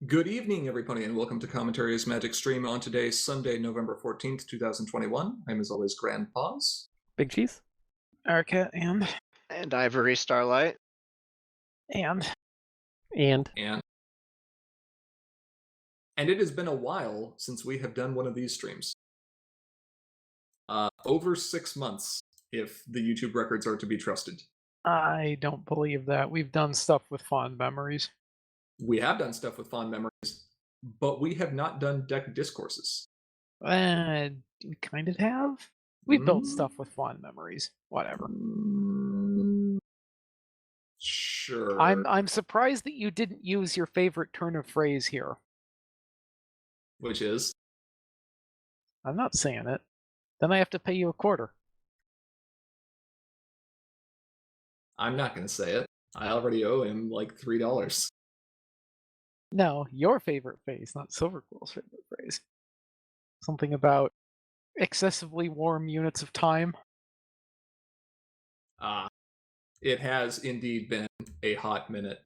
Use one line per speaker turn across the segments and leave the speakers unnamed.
Good evening, everybody, and welcome to Commentary as Magic Stream on today's Sunday, November 14th, 2021. I'm, as always, Grandpaws.
Big Cheese.
Erica
And Ivory Starlight.
and
And
it has been a while since we have done one of these streams. Over 6 months, if the YouTube records are to be trusted.
I don't believe that. We've done stuff with fond memories.
We have done stuff with fond memories, but we have not done deck discourses.
We kind of have. We built stuff with fond memories. Whatever.
Sure.
I'm surprised that you didn't use your favorite turn of phrase here.
Which is?
I'm not saying it. Then I have to pay you a quarter.
I'm not going to say it. I already owe him like $3.
No, your favorite phrase, not Silverquill's favorite phrase. Something about excessively warm units of time.
It has indeed been a hot minute.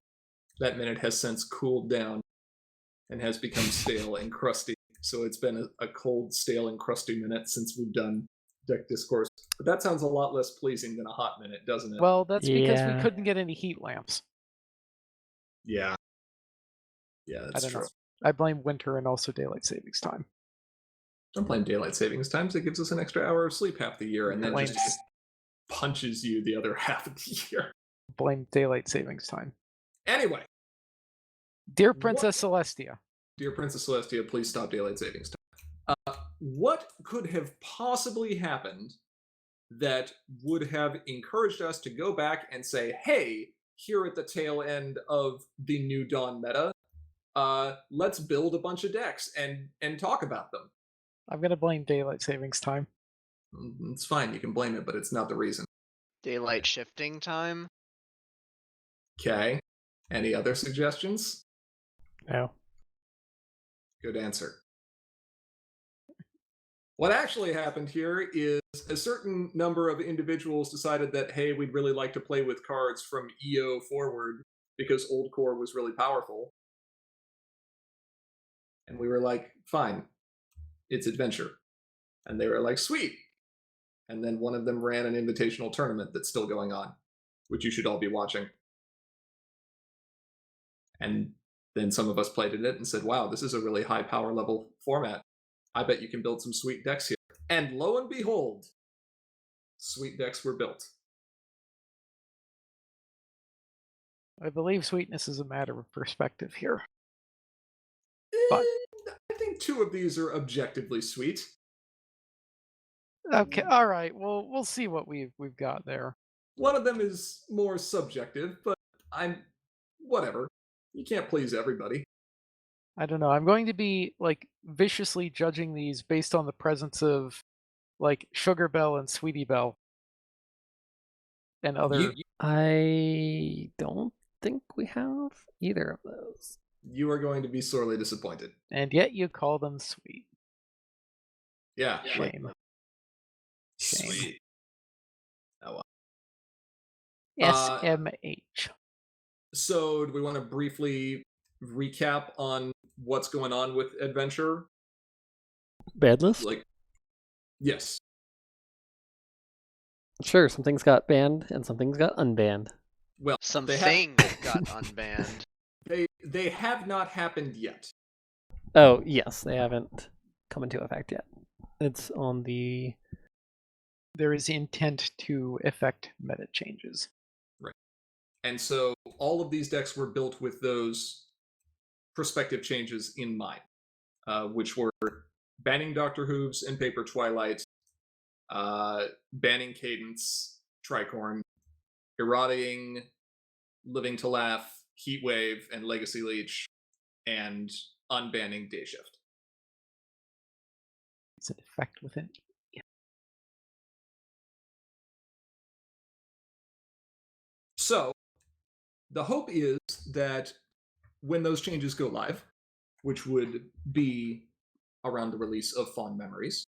That minute has since cooled down and has become stale and crusty. So it's been a cold, stale, and crusty minute since we've done deck discourse. But that sounds a lot less pleasing than a hot minute, doesn't it?
Well, that's because we couldn't get any heat lamps.
Yeah. Yeah, that's true.
I blame winter and also daylight savings time.
Don't blame daylight savings times. It gives us an extra hour of sleep half the year, and then just punches you the other half of the year.
Blame daylight savings time.
Anyway.
Dear Princess Celestia.
Dear Princess Celestia, please stop daylight savings time. What could have possibly happened that would have encouraged us to go back and say, hey, here at the tail end of the New Dawn meta, let's build a bunch of decks and talk about them?
I'm going to blame daylight savings time.
It's fine, you can blame it, but it's not the reason.
Daylight shifting time?
Okay. Any other suggestions?
No.
Good answer. What actually happened here is a certain number of individuals decided that, hey, we'd really like to play with cards from EO forward because Old Core was really powerful. And we were like, fine, it's adventure. And they were like, sweet. And then one of them ran an invitational tournament that's still going on, which you should all be watching. And then some of us played in it and said, wow, this is a really high power level format. I bet you can build some sweet decks here. And lo and behold, sweet decks were built.
I believe sweetness is a matter of perspective here. But
I think two of these are objectively sweet.
Okay, all right. Well, we'll see what we've got there.
One of them is more subjective, but whatever. You can't please everybody.
I don't know. I'm going to be like viciously judging these based on the presence of like Sugar Bell and Sweetie Bell and other.
I don't think we have either of those.
You are going to be sorely disappointed.
And yet you call them sweet.
Yeah.
Shame.
Sweet. Oh
well. SMH.
So, do we want to briefly recap on what's going on with Adventure?
Bad list?
Yes.
Sure, some things got banned and some things got unbanned.
Well, some things got unbanned.
They have not happened yet.
Oh, yes, they haven't come into effect yet. It's on the...
There is intent to effect meta changes.
Right. And so all of these decks were built with those prospective changes in mind, which were banning Dr. Hooves and Paper Twilight, banning Cadence, Tricorn, eroding Living to Laugh, Heatwave, and Legacy Leech, and unbanning Day Shift.
It's an effect within. Yeah.
So, the hope is that when those changes go live, which would be around the release of Fond Memories,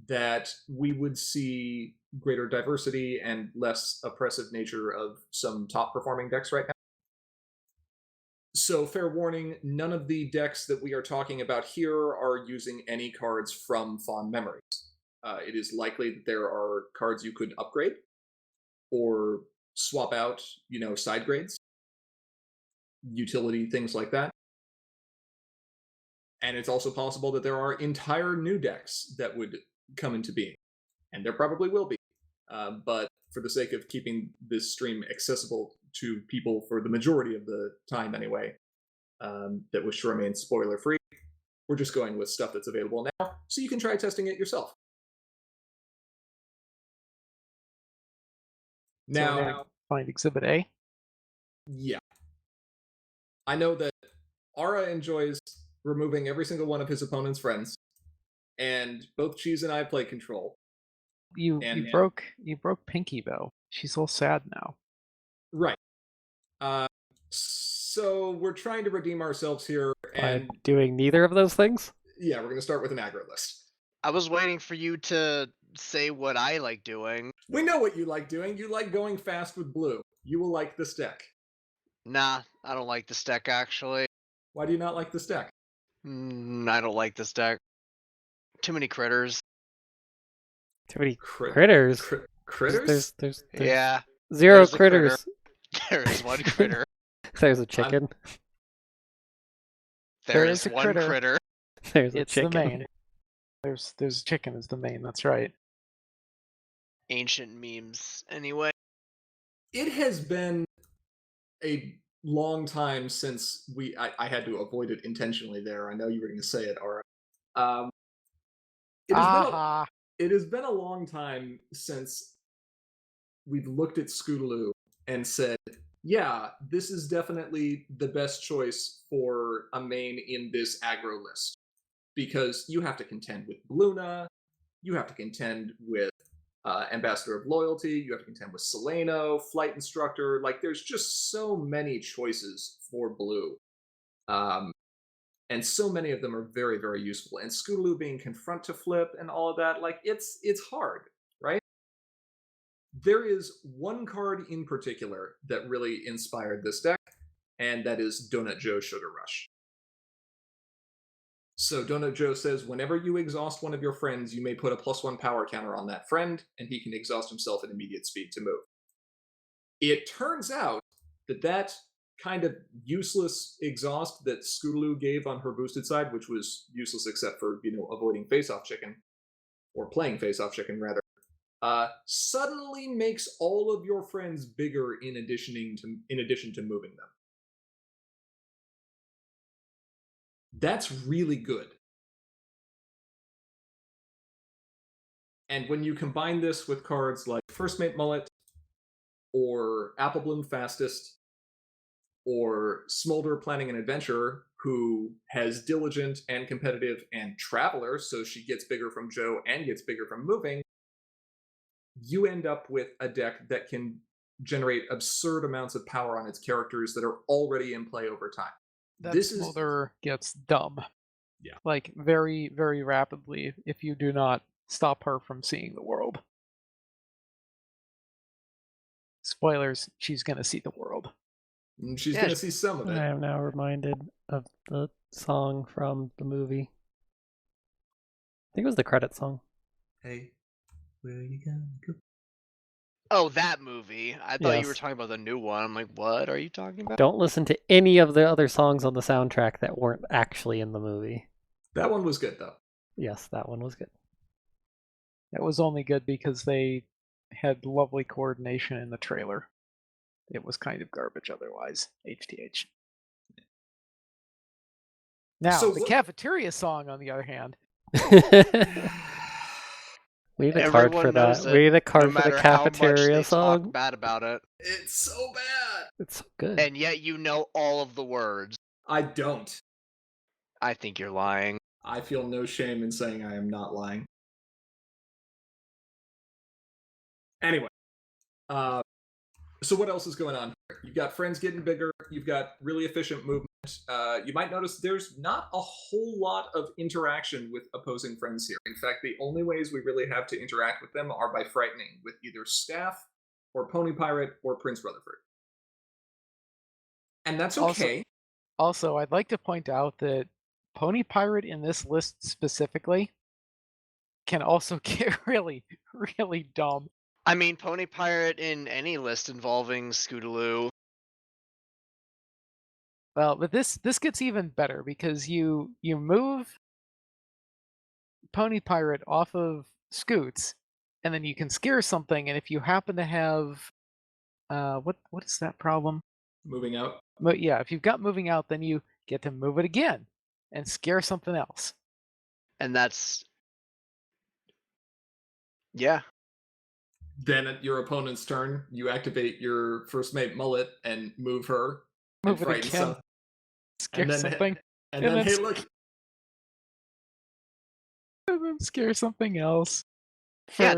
that we would see greater diversity and less oppressive nature of some top performing decks right now. So fair warning, none of the decks that we are talking about here are using any cards from Fond Memories. It is likely that there are cards you could upgrade or swap out, side grades, utility, things like that. And it's also possible that there are entire new decks that would come into being. And there probably will be. But for the sake of keeping this stream accessible to people for the majority of the time anyway, that wish to remain spoiler-free, we're just going with stuff that's available now, so you can try testing it yourself. Now,
find Exhibit A.
Yeah. I know that Ara enjoys removing every single one of his opponent's friends, and both Cheese and I play Control.
You broke Pinky though. She's all sad now.
Right. So we're trying to redeem ourselves here, and
doing neither of those things.
Yeah, we're going to start with an aggro list.
I was waiting for you to say what I like doing.
We know what you like doing. You like going fast with blue. You will like this deck.
Nah, I don't like this deck actually.
Why do you not like this deck?
I don't like this deck. Too many critters.
Too many critters.
Critters?
There's
yeah.
0
there's
critters.
There's one critter.
There's a chicken.
There's one critter.
There's a
It's
chicken.
the main. There's a chicken is the main. That's right.
Ancient memes. Anyway.
It has been a long time since I had to avoid it intentionally there. I know you were going to say it, Ara. It has been a long time since we've looked at Scootaloo and said, yeah, this is definitely the best choice for a main in this aggro list. Because you have to contend with Luna, you have to contend with Ambassador of Loyalty, you have to contend with Seleno, Flight Instructor. Like, there's just so many choices for blue. And so many of them are very, very useful. And Scootaloo being Confront to Flip and all of that, like, it's hard, right? There is one card in particular that really inspired this deck, and that is Donut Joe Sugar Rush. So Donut Joe says, whenever you exhaust one of your friends, you may put a +1 power counter on that friend, and he can exhaust himself at immediate speed to move. It turns out that kind of useless exhaust that Scootaloo gave on her boosted side, which was useless except for, avoiding face-off chicken, or playing face-off chicken, rather, suddenly makes all of your friends bigger in addition to moving them. That's really good. And when you combine this with cards like First Mate Mullet, or Apple Bloom Fastest, or Smolder Planning an Adventure, who has Diligent and Competitive and Traveler, so she gets bigger from Joe and gets bigger from moving, you end up with a deck that can generate absurd amounts of power on its characters that are already in play over time.
That Smolder gets dumb.
Yeah.
Like, very, very rapidly if you do not stop her from seeing the world. Spoilers, she's gonna see the world.
She's gonna see some of it.
I am now reminded of the song from the movie. I think it was the credit song.
Hey, where you gonna go?
Oh, that movie. I thought you were
Yes.
talking about the new one. I'm like, what are you talking about?
Don't listen to any of the other songs on the soundtrack that weren't actually in the movie.
That one was good, though.
Yes, that one was good.
It was only good because they had lovely coordination in the trailer. It was kind of garbage otherwise. HTH. Now,
So
the
what-
cafeteria song, on the other hand.
We need a card for
Everyone knows
that.
it,
We need a
no
card for the
matter how much
cafeteria
they
song.
talk bad about it.
It's so bad.
It's so good.
And yet you know all of the words.
I don't.
I think you're lying.
I feel no shame in saying I am not lying. Anyway, so what else is going on here? You've got friends getting bigger. You've got really efficient movement. You might notice there's not a whole lot of interaction with opposing friends here. In fact, the only ways we really have to interact with them are by frightening with either Staff, or Pony Pirate, or Prince Rutherford. And that's okay.
Also, I'd like to point out that Pony Pirate in this list specifically can also get really, really dumb.
I mean, Pony Pirate in any list involving Scootaloo.
Well, but this gets even better because you move Pony Pirate off of Scoots, and then you can scare something, and if you happen to have what is that problem?
Moving out.
But yeah, if you've got moving out, then you get to move it again and scare something else.
And that's... Yeah.
Then at your opponent's turn, you activate your first mate Mullet and move her.
Move
and
it
frighten
again.
some.
Scare
And then,
something.
and
and
then
then
hey, look,
And then scare something else.
Yeah,
For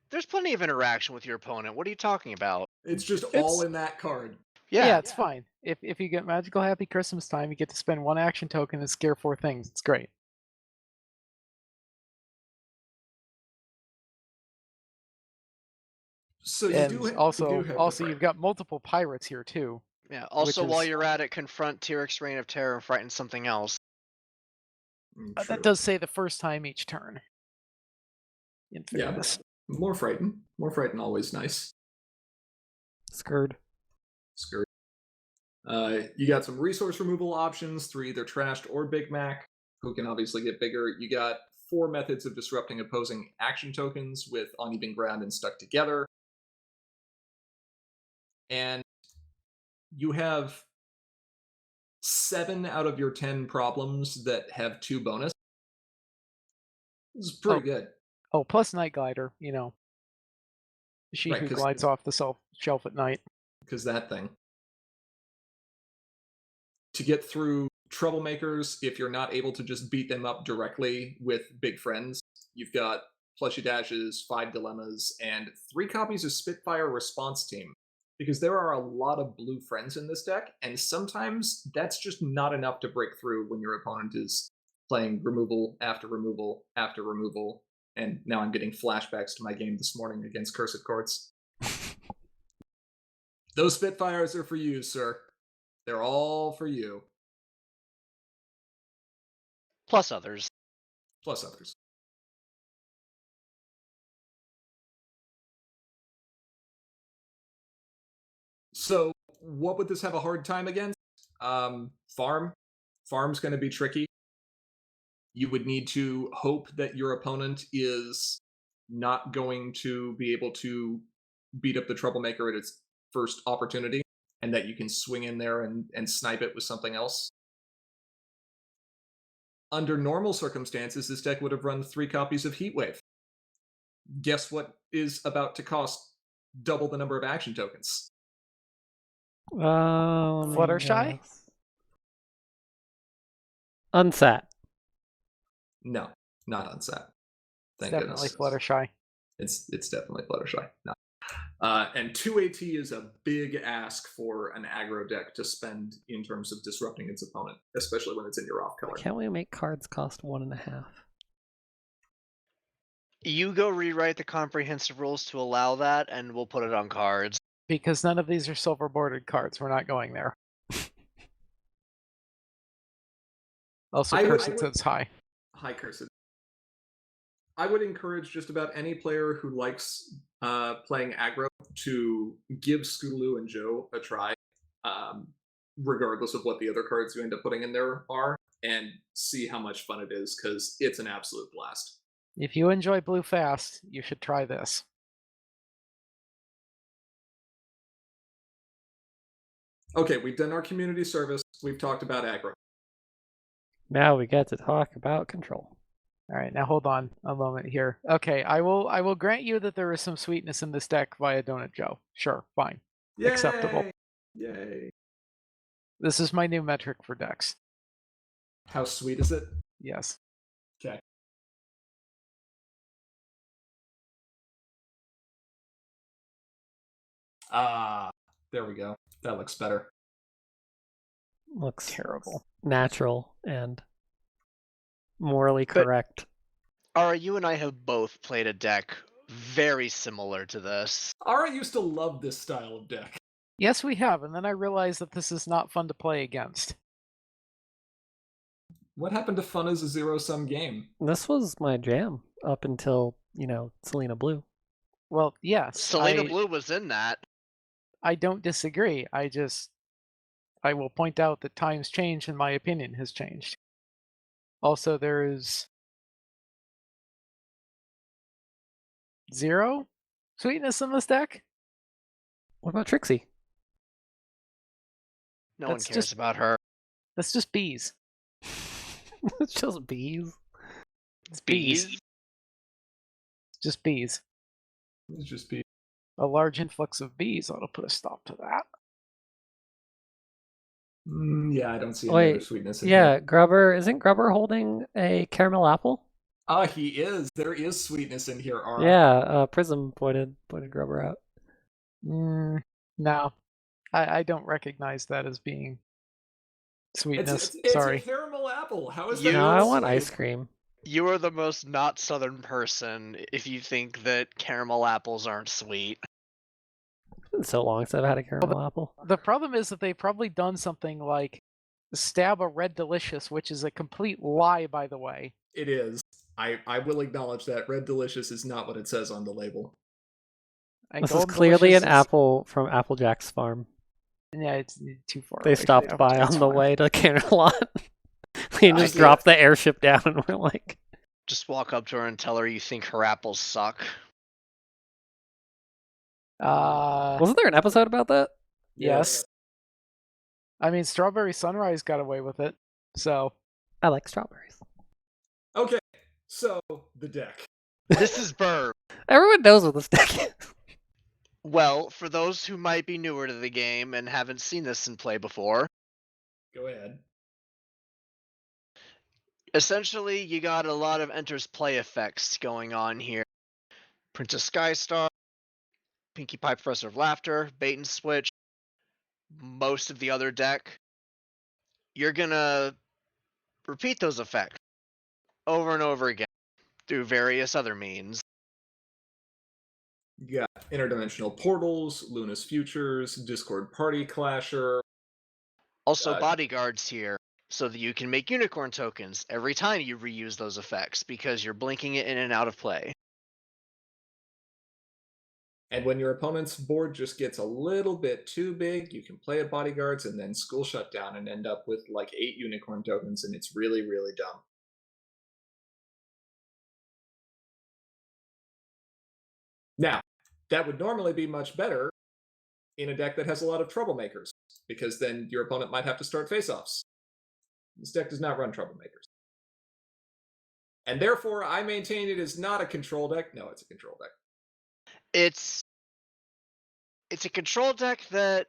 there's plenty of interaction with your opponent. What are you talking about?
it's just
It's-
all in that card.
Yeah, it's fine. If you get Magical Happy Christmas Time, you get to spend 1 action token and scare 4 things. It's great.
So you
And
do, you
also,
do have the
also
fright.
you've got multiple pirates here too.
Yeah. Also, while
is-
you're at it, confront Tyrix's Reign of Terror and frighten something else.
True.
That does say the first time each turn. In
Yeah.
fairness.
More frighten. More frighten, always nice.
Scurred.
Skirt. You got some resource removal options through either Trashed or Big Mac, who can obviously get bigger. You got 4 methods of disrupting opposing action tokens with Uneven Ground and Stuck Together. And you have 7 out of your 10 problems that have 2 bonus. This is pretty good.
Oh, plus Night Glider, She
Right,
who
'cause-
glides off the shelf at night.
Because that thing. To get through Troublemakers, if you're not able to just beat them up directly with big friends, you've got Plushy Dashes, 5 Dilemmas, and 3 copies of Spitfire Response Team. Because there are a lot of blue friends in this deck, and sometimes that's just not enough to break through when your opponent is playing removal after removal after removal. And now I'm getting flashbacks to my game this morning against Cursed Courts. Those Spitfires are for you, sir. They're all for you.
Plus others.
Plus others. So, what would this have a hard time against? Farm. Farm's going to be tricky. You would need to hope that your opponent is not going to be able to beat up the Troublemaker at its first opportunity, and that you can swing in there and snipe it with something else. Under normal circumstances, this deck would have run 3 copies of Heatwave. Guess what is about to cost double the number of action tokens?
Fluttershy?
Unsat.
No, not unsat. Thank
Definitely
goodness.
Fluttershy.
It's definitely Fluttershy. No. And 2 AT is a big ask for an aggro deck to spend in terms of disrupting its opponent, especially when it's in your off color.
Can't we make cards cost 1.5?
You go rewrite the comprehensive rules to allow that, and we'll put it on cards.
Because none of these are silver bordered cards. We're not going there. Also,
I would-
Cursed says hi.
Hi, Cursed. I would encourage just about any player who likes playing aggro to give Scootaloo and Joe a try, regardless of what the other cards you end up putting in there are, and see how much fun it is, because it's an absolute blast.
If you enjoy blue fast, you should try this.
Okay, we've done our community service. We've talked about aggro.
Now we get to talk about control.
All right, now hold on a moment here. Okay, I will grant you that there is some sweetness in this deck via Donut Joe. Sure, fine. Acceptable.
Yay!
This is my new metric for decks.
How sweet is it?
Yes.
Okay. There we go. That looks better.
Looks
Terrible.
natural and morally
But-
correct.
Ara, you and I have both played a deck very similar to this.
Ara used to love this style of deck.
Yes, we have, and then I realized that this is not fun to play against.
What happened to fun as a zero-sum game?
This was my jam up until, Selena Blue.
Well, yes,
Selena Blue was in that.
I don't disagree. I will point out that times change and my opinion has changed. Also, there is 0 sweetness in this deck.
What about Trixie?
No one
That's
cares
just-
about her.
That's just bees.
It's just bees.
It's
Bees?
It's just bees.
It's just be.
A large influx of bees ought to put a stop to that.
Yeah, I don't see any other
Wait,
sweetness in
yeah,
here.
Grubber, isn't Grubber holding a caramel apple?
He is. There is sweetness in here, Ara.
Yeah, Prism pointed Grubber out.
No, I don't recognize that as being sweetness.
It's
Sorry.
a caramel apple. How is
You-
that?
No,
not
I want
sweet?
ice cream.
You are the most not Southern person if you think that caramel apples aren't sweet.
It's been so long since I've had a caramel apple.
The problem is that they've probably done something like stab a Red Delicious, which is a complete lie, by the way.
It is. I will acknowledge that Red Delicious is not what it says on the label.
And
This is
Golden
clearly
Delicious
an
is-
apple from Applejack's farm.
Yeah, it's too far.
They
away.
stopped by
That's
on the
fine.
way to Canterlot. We
I
just
get
dropped the airship down and we're like,
Just walk up to her and tell her you think her apples suck.
wasn't there an episode about that?
Yes. I mean, Strawberry Sunrise got away with it, so
I like strawberries.
Okay, so the deck.
This is Burb.
Everyone knows what this deck is.
Well, for those who might be newer to the game and haven't seen this in play before,
Go ahead.
essentially you got a lot of enters play effects going on here. Princess Skystar, Pinkie Pie Professor of Laughter, Bait and Switch, most of the other deck. You're gonna repeat those effects over and over again through various other means.
You got interdimensional portals, Luna's Futures, Discord Party Clasher.
Also,
Uh,
bodyguards here, so that you can make unicorn tokens every time you reuse those effects, because you're blinking it in and out of play.
And when your opponent's board just gets a little bit too big, you can play a bodyguards and then school shut down and end up with like 8 unicorn tokens, and it's really, really dumb. Now, that would normally be much better in a deck that has a lot of troublemakers, because then your opponent might have to start face-offs. This deck does not run troublemakers. And therefore, I maintain it is not a control deck. No, it's a control deck.
It's a control deck that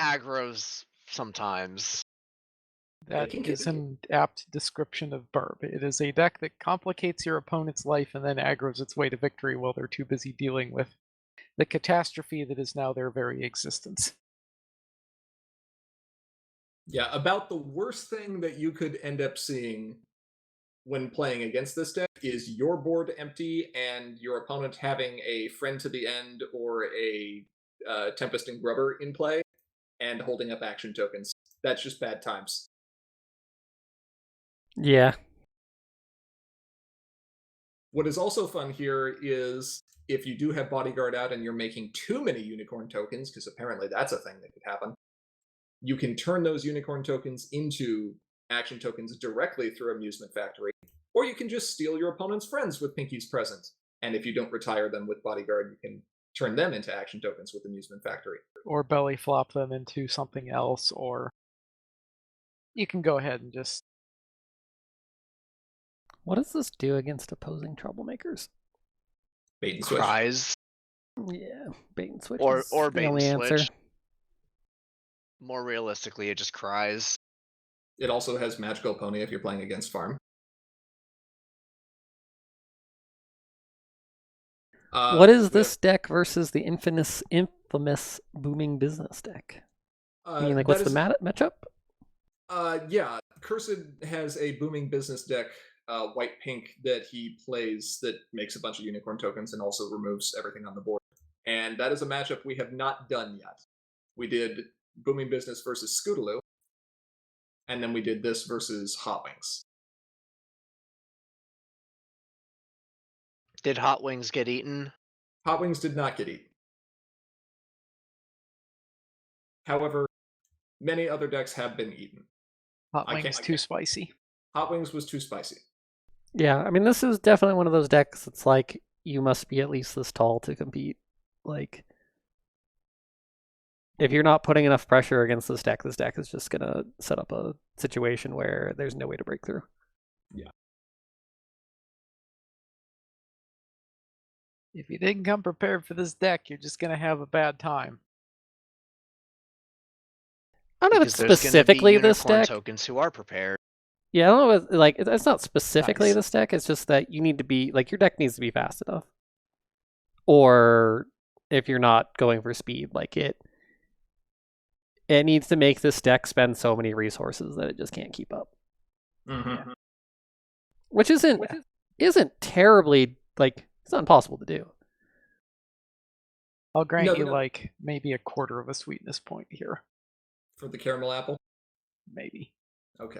aggroes sometimes.
that
can
is
get-
an apt description of Burb. It is a deck that complicates your opponent's life and then aggroes its way to victory while they're too busy dealing with the catastrophe that is now their very existence.
Yeah, about the worst thing that you could end up seeing when playing against this deck is your board empty and your opponent having a Friend to the End or a Tempest and Grubber in play and holding up action tokens. That's just bad times.
Yeah.
What is also fun here is if you do have Bodyguard out and you're making too many unicorn tokens, because apparently that's a thing that could happen, you can turn those unicorn tokens into action tokens directly through Amusement Factory, or you can just steal your opponent's friends with Pinky's Present. And if you don't retire them with Bodyguard, you can turn them into action tokens with Amusement Factory.
Or belly flop them into something else, or you can go ahead and just
What does this do against opposing troublemakers?
Bait and switch.
Cries.
Yeah, bait and switch.
Or
is
bait
the
and
only answer.
switch. More realistically, it just cries.
It also has Magical Pony if you're playing against Farm.
What is
we
this deck versus the infamous booming business deck?
have-
I mean, like,
that
what's the
is-
matchup?
Yeah, Cursed has a booming business deck, white-pink, that he plays that makes a bunch of unicorn tokens and also removes everything on the board. And that is a matchup we have not done yet. We did Booming Business versus Scootaloo. And then we did this versus Hot Wings.
Did Hot Wings get eaten?
Hot Wings did not get eaten. However, many other decks have been eaten.
Hot Wings too spicy.
Hot Wings was too spicy.
Yeah, I mean, this is definitely one of those decks that's like, you must be at least this tall to compete. Like, if you're not putting enough pressure against this deck is just going to set up a situation where there's no way to break through.
Yeah.
If you didn't come prepared for this deck, you're just going to have a bad time.
I don't know if
Because
it's
there's
specifically
gonna be
this
unicorn
deck.
tokens who are prepared.
Yeah, I don't know if, like, it's not specifically
Nice.
this deck, it's just that you need to be, like, your deck needs to be fast enough. Or if you're not going for speed, like, it needs to make this deck spend so many resources that it just can't keep up.
Mm-hmm.
Which isn't terribly, like, it's not impossible to do.
I'll grant
No,
you
no.
like maybe a quarter of a sweetness point here.
For the caramel apple.
Maybe.
Okay.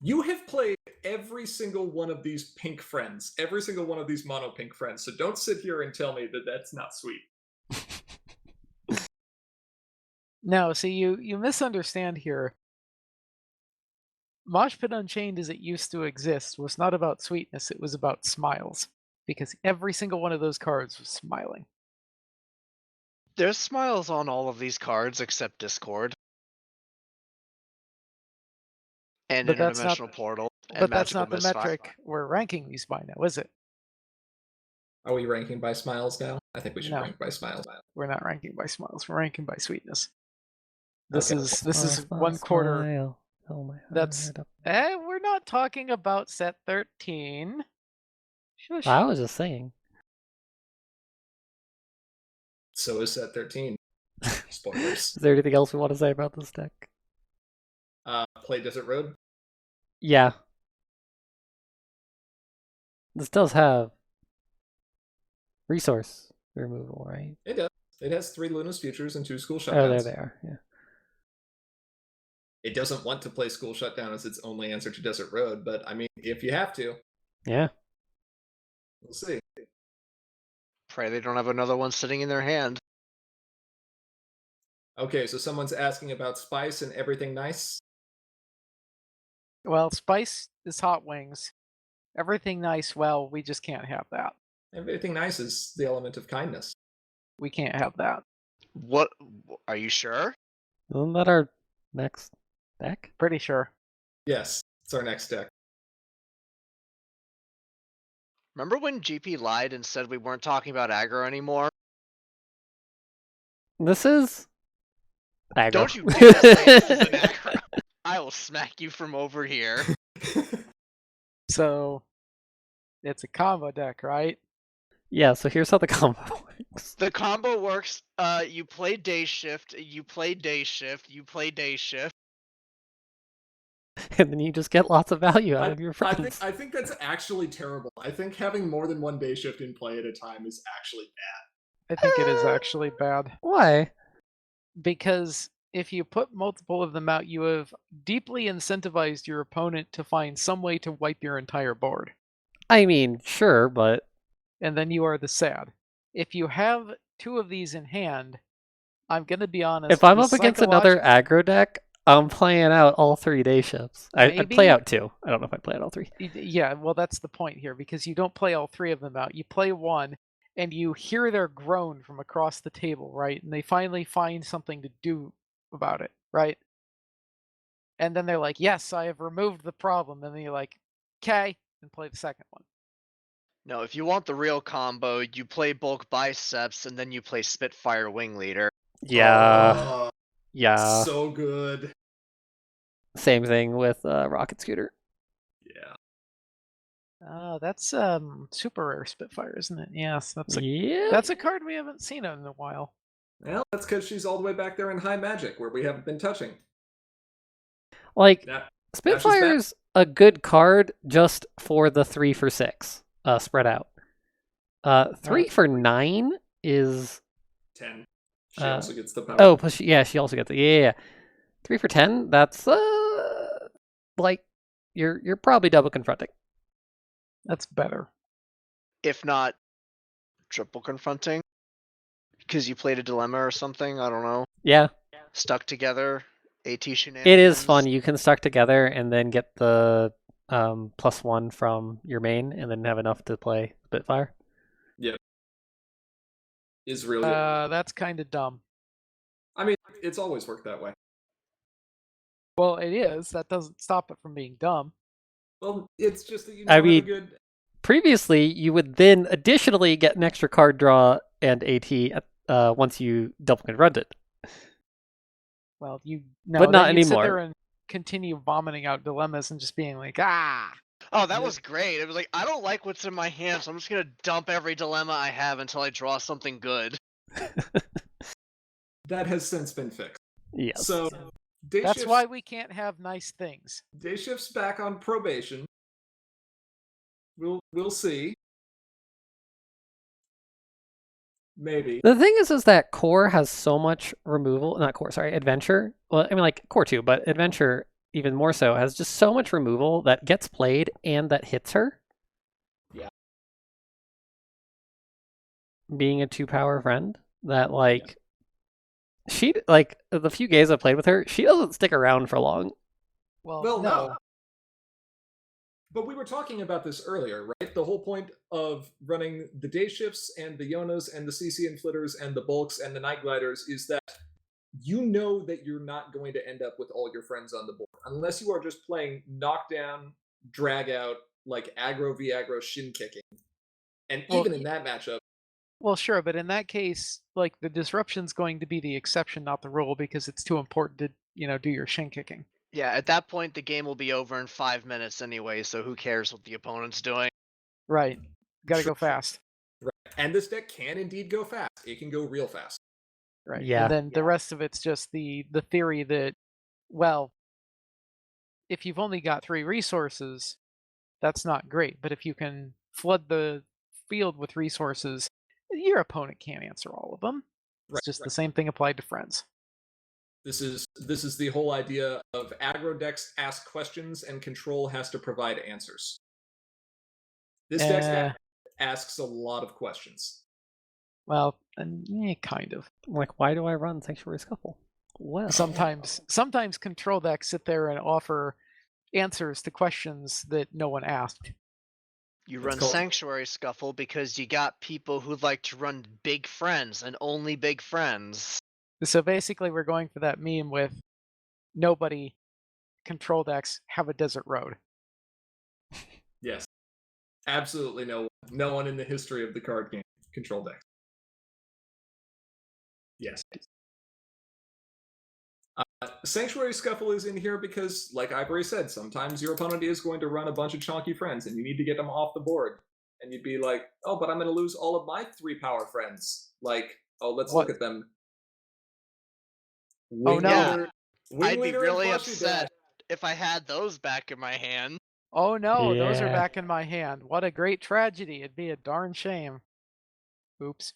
You have played every single one of these pink friends, every single one of these mono pink friends, so don't sit here and tell me that that's not sweet.
No, see, you misunderstand here. Mosh Pit Unchained as it used to exist was not about sweetness, it was about smiles. Because every single one of those cards was smiling.
There's smiles on all of these cards except Discord. And
But that's not-
Interdimensional Portal. And
But that's
Magical
not the
Misfire.
metric we're ranking these by now, is it?
Are we ranking by smiles now? I think we should
No.
rank by smiles.
We're not ranking by smiles, we're ranking by sweetness. This
Okay.
is 1/4.
Smile. Oh my
That's-
heart.
We're not talking about set 13. Shush.
I was just saying.
So is set 13. Spoilers.
Is there anything else we want to say about this deck?
Play Desert Road.
Yeah. This does have resource removal, right?
It does. It has 3 Luna's Futures and 2 School Shutdowns.
Oh, there they are. Yeah.
It doesn't want to play School Shutdown as its only answer to Desert Road, but I mean, if you have to,
Yeah.
we'll see.
Pray they don't have another one sitting in their hand.
Okay, so someone's asking about Spice and Everything Nice.
Well, spice is Hot Wings. Everything nice, well, we just can't have that.
Everything Nice is the element of kindness.
We can't have that.
What? Are you sure?
Isn't that our next deck?
Pretty sure.
Yes, it's our next deck.
Remember when GP lied and said we weren't talking about aggro anymore?
This is aggro.
Don't you dare say this is an aggro. I will smack you from over here.
So, it's a combo deck, right?
Yeah, so here's how the combo works.
The combo works, you play day shift, you play day shift, you play day shift.
And then you just get lots of value out of your friends.
I think that's actually terrible. I think having more than one day shift in play at a time is actually bad.
I think it is actually bad.
Why?
Because if you put multiple of them out, you have deeply incentivized your opponent to find some way to wipe your entire board.
I mean, sure, but
And then you are the sad. If you have 2 of these in hand, I'm going to be honest.
if I'm
the
up against another aggro deck, I'm playing out all 3 day shifts. I'd play
Maybe.
out 2. I don't know if I'd play out all 3.
Yeah, well, that's the point here, because you don't play all 3 of them out. You play one, and you hear their groan from across the table, right? And they finally find something to do about it, right? And then they're like, yes, I have removed the problem. And then you're like, okay, and play the second one.
No, if you want the real combo, you play bulk biceps and then you play Spitfire Wing Leader.
Yeah.
Oh,
Yeah.
so good.
Same thing with Rocket Scooter.
Yeah.
That's super rare Spitfire, isn't it? Yes, that's
Yeah.
that's a card we haven't seen in a while.
Well, that's because she's all the way back there in High Magic, where we haven't been touching.
Like,
Now,
Spitfire's a good card just for the 3 for 6 spread out. 3 for 9 is
10. She also gets the power.
Oh, plus she also gets it. Yeah. 3 for 10. That's like you're probably double confronting.
That's better.
If not triple confronting, because you played a dilemma or something. I don't know.
Yeah.
Stuck together. AT shenanigans.
It is fun. You can stuck together and then get the +1 from your main, and then have enough to play Spitfire.
Yeah. Is really.
That's kind of dumb.
I mean, it's always worked that way.
Well, it is. That doesn't stop it from being dumb.
Well, it's just that you
I
have a
mean-
good.
Previously, you would then additionally get an extra card draw and AT once you double confront it.
Well,
But
then
not
you'd sit
anymore.
there and continue vomiting out dilemmas and just being like, ah.
Oh, that was great. It was like, I don't like what's in my hand, so I'm just gonna dump every dilemma I have until I draw something good.
That has since been fixed.
Yes.
So day
That's
shifts,
why we can't have nice things.
day shifts back on probation. We'll see. Maybe.
The thing is that core has so much removal. Not core, sorry, adventure. Well, I mean, like core too, but adventure even more so has just so much removal that gets played and that hits her.
Yeah.
Being a 2-power friend, that like she like the few games I've played with her, she doesn't stick around for long.
Well,
no.
no. But we were talking about this earlier, right? The whole point of running the day shifts and the Yonas and the CC and Flitters and the Bulks and the Night Gliders is that you know that you're not going to end up with all your friends on the board. Unless you are just playing knockdown, drag out, like aggro v aggro shin kicking. And
Well,
even in that matchup,
Well, sure, but in that case, like the disruption's going to be the exception, not the rule, because it's too important to, do your shin kicking.
Yeah, at that point, the game will be over in 5 minutes anyway, so who cares what the opponent's doing?
Right. Got to
Sure.
go fast.
right. And this deck can indeed go fast. It can go real fast.
Right.
Yeah.
And then the rest of it's just the theory that, well, if you've only got 3 resources, that's not great. But if you can flood the field with resources, your opponent can't answer all of them. It's
Right,
just
right.
the same thing applied to friends.
This is the whole idea of aggro decks ask questions and control has to provide answers. This deck asks a lot of questions.
Well, kind of.
Like, why do I run Sanctuary Scuffle? Well,
Sometimes control decks sit there and offer answers to questions that no one asked.
You
It's
run
called-
Sanctuary Scuffle because you got people who like to run big friends and only big friends.
So basically, we're going for that meme with nobody control decks have a desert road.
Yes. Absolutely no one in the history of the card game control decks. Yes. Sanctuary Scuffle is in here because, like Ivory said, sometimes your opponent is going to run a bunch of chonky friends and you need to get them off the board. And you'd be like, oh, but I'm going to lose all of my 3-power friends. Like, oh, let's
What?
look at them.
Oh, no.
Yeah,
Wing
I'd be
Leader and
really
Fluttershy
upset
Dash.
if I had those back in my hand.
Oh no, those are
Yeah.
back in my hand. What a great tragedy. It'd be a darn shame. Oops.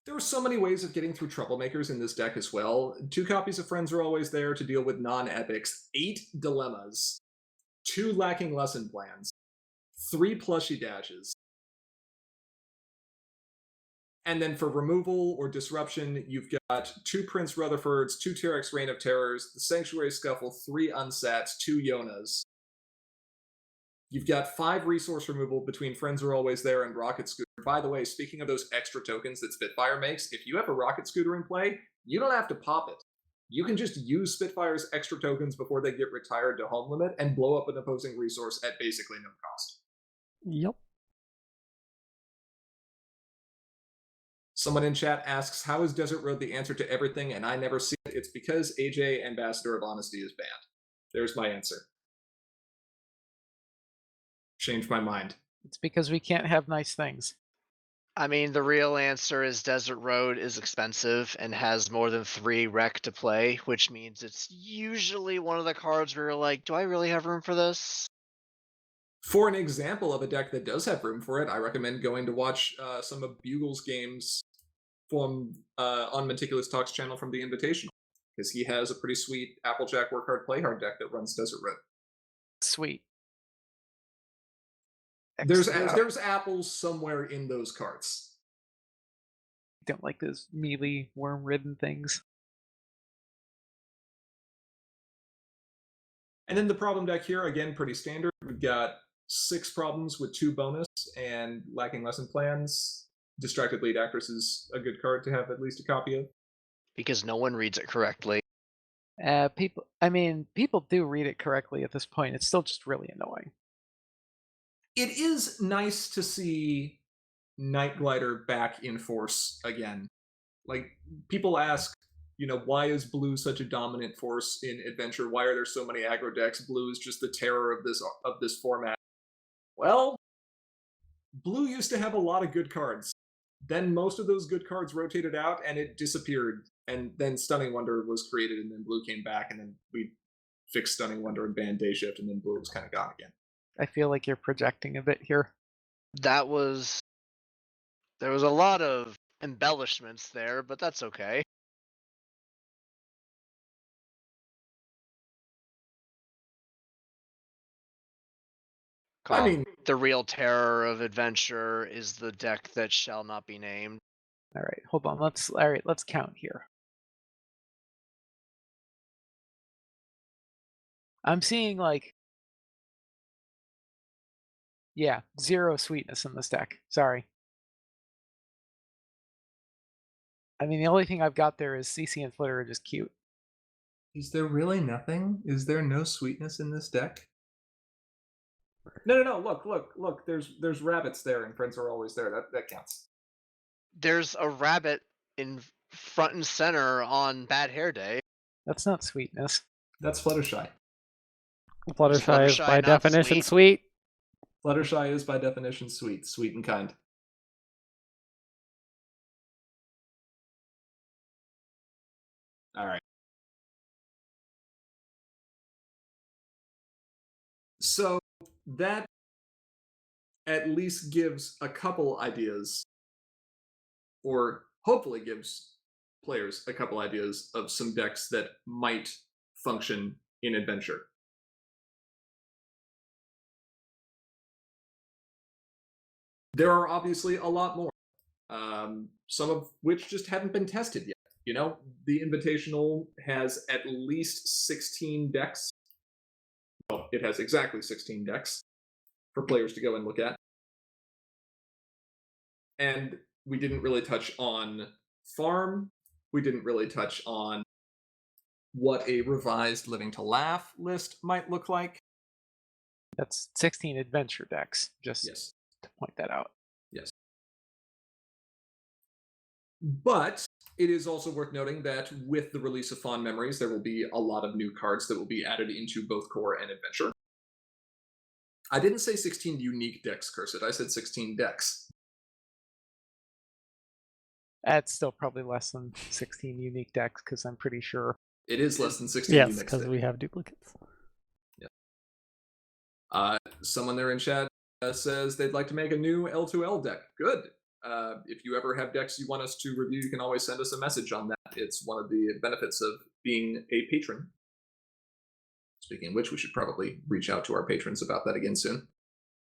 There are so many ways of getting through Troublemakers in this deck as well. 2 copies of Friends are always there to deal with non-epics, 8 dilemmas, 2 lacking lesson plans, 3 plushy dashes. And then for removal or disruption, you've got 2 Prince Rutherfords, 2 Terex Reign of Terrors, the Sanctuary Scuffle, 3 Unsats, 2 Yonas. You've got 5 resource removal between Friends Are Always There and Rocket Scooter. By the way, speaking of those extra tokens that Spitfire makes, if you have a Rocket Scooter in play, you don't have to pop it. You can just use Spitfire's extra tokens before they get retired to home limit and blow up an opposing resource at basically no cost.
Yep.
Someone in chat asks, how is Desert Road the answer to everything and I never see it? It's because AJ, Ambassador of Honesty, is banned. There's my answer. Changed my mind.
It's because we can't have nice things.
I mean, the real answer is Desert Road is expensive and has more than 3 rec to play, which means it's usually one of the cards where you're like, do I really have room for this?
For an example of a deck that does have room for it, I recommend going to watch some of Bugle's games from on Meticulous Talks channel from the Invitational, because he has a pretty sweet Applejack Work Hard Play Hard deck that runs Desert Road.
Sweet.
There's
Excellent.
there's apples somewhere in those carts.
Don't like those mealy worm-ridden things.
And then the problem deck here, again, pretty standard. We've got 6 problems with 2 bonus and lacking lesson plans. Distracted Lead Actress is a good card to have at least a copy of.
Because no one reads it correctly.
People do read it correctly at this point. It's still just really annoying.
It is nice to see Night Glider back in force again. Like, people ask, why is blue such a dominant force in Adventure? Why are there so many aggro decks? Blue is just the terror of this format. Well, blue used to have a lot of good cards. Then most of those good cards rotated out and it disappeared. And then Stunning Wonder was created and then blue came back and then we fixed Stunning Wonder and banned Day Shift and then blue was kind of gone again.
I feel like you're projecting a bit here.
There was a lot of embellishments there, but that's okay. The real terror of Adventure is the deck that shall not be named.
All right, hold on. Let's count here. I'm seeing 0 sweetness in this deck. Sorry. The only thing I've got there is CC and Flitter are just cute.
Is there really nothing? Is there no sweetness in this deck? No. Look. There's rabbits there, and friends are always there. That counts.
There's a rabbit in front and center on Bad Hair Day.
That's not sweetness.
That's Fluttershy.
Fluttershy is by
not
definition
sweet?
sweet.
Fluttershy is by definition sweet and kind. All right. So that at least gives a couple ideas, or hopefully gives players a couple ideas of some decks that might function in Adventure. There are obviously a lot more, some of which just haven't been tested yet. The Invitational has at least 16 decks. Well, it has exactly 16 decks for players to go and look at. And we didn't really touch on Farm. We didn't really touch on what a revised Living to Laugh list might look like.
That's 16 Adventure decks, just
Yes.
to point that out.
Yes. But it is also worth noting that with the release of Fond Memories, there will be a lot of new cards that will be added into both Core and Adventure. I didn't say 16 unique decks, Cursed. I said 16 decks.
That's still probably less than 16 unique decks, because I'm pretty sure.
It is less than 16
Yes,
unique
because
decks.
we have duplicates.
Someone there in chat says they'd like to make a new L2L deck. Good. If you ever have decks you want us to review, you can always send us a message on that. It's one of the benefits of being a patron. Speaking of which, we should probably reach out to our patrons about that again soon.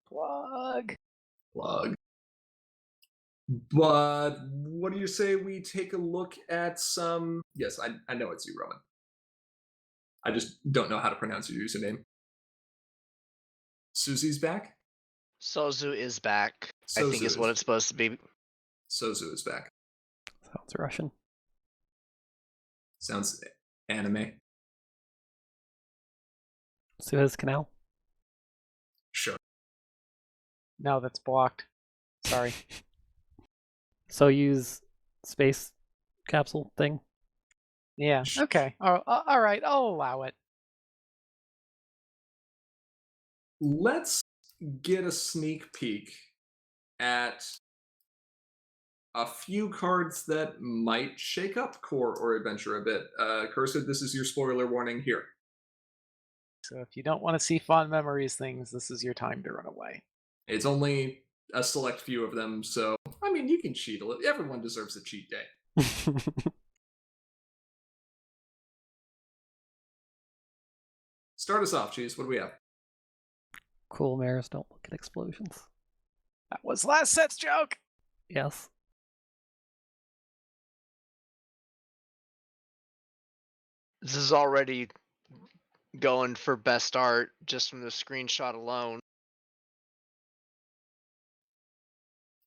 Plug.
But what do you say we take a look at some... Yes, I know it's you, Roman. I just don't know how to pronounce your username. Susie's back?
Sozu is back. I
Sozu
think is what it's supposed to be.
Sozu is back.
Sounds Russian.
Sounds anime.
Suez Canal.
Sure.
No, that's blocked. Sorry.
So use space capsule thing.
Yeah. Okay. All right. I'll allow it.
Let's get a sneak peek at a few cards that might shake up Core or Adventure a bit. Cursed, this is your spoiler warning here.
So if you don't want to see Fond Memories things, this is your time to run away.
It's only a select few of them. So, I mean, you can cheat a little. Everyone deserves a cheat day. Start us off, Cheese. What do we have?
Cool mares don't look at explosions.
That was last set's joke.
Yes.
This is already going for best art just from the screenshot alone.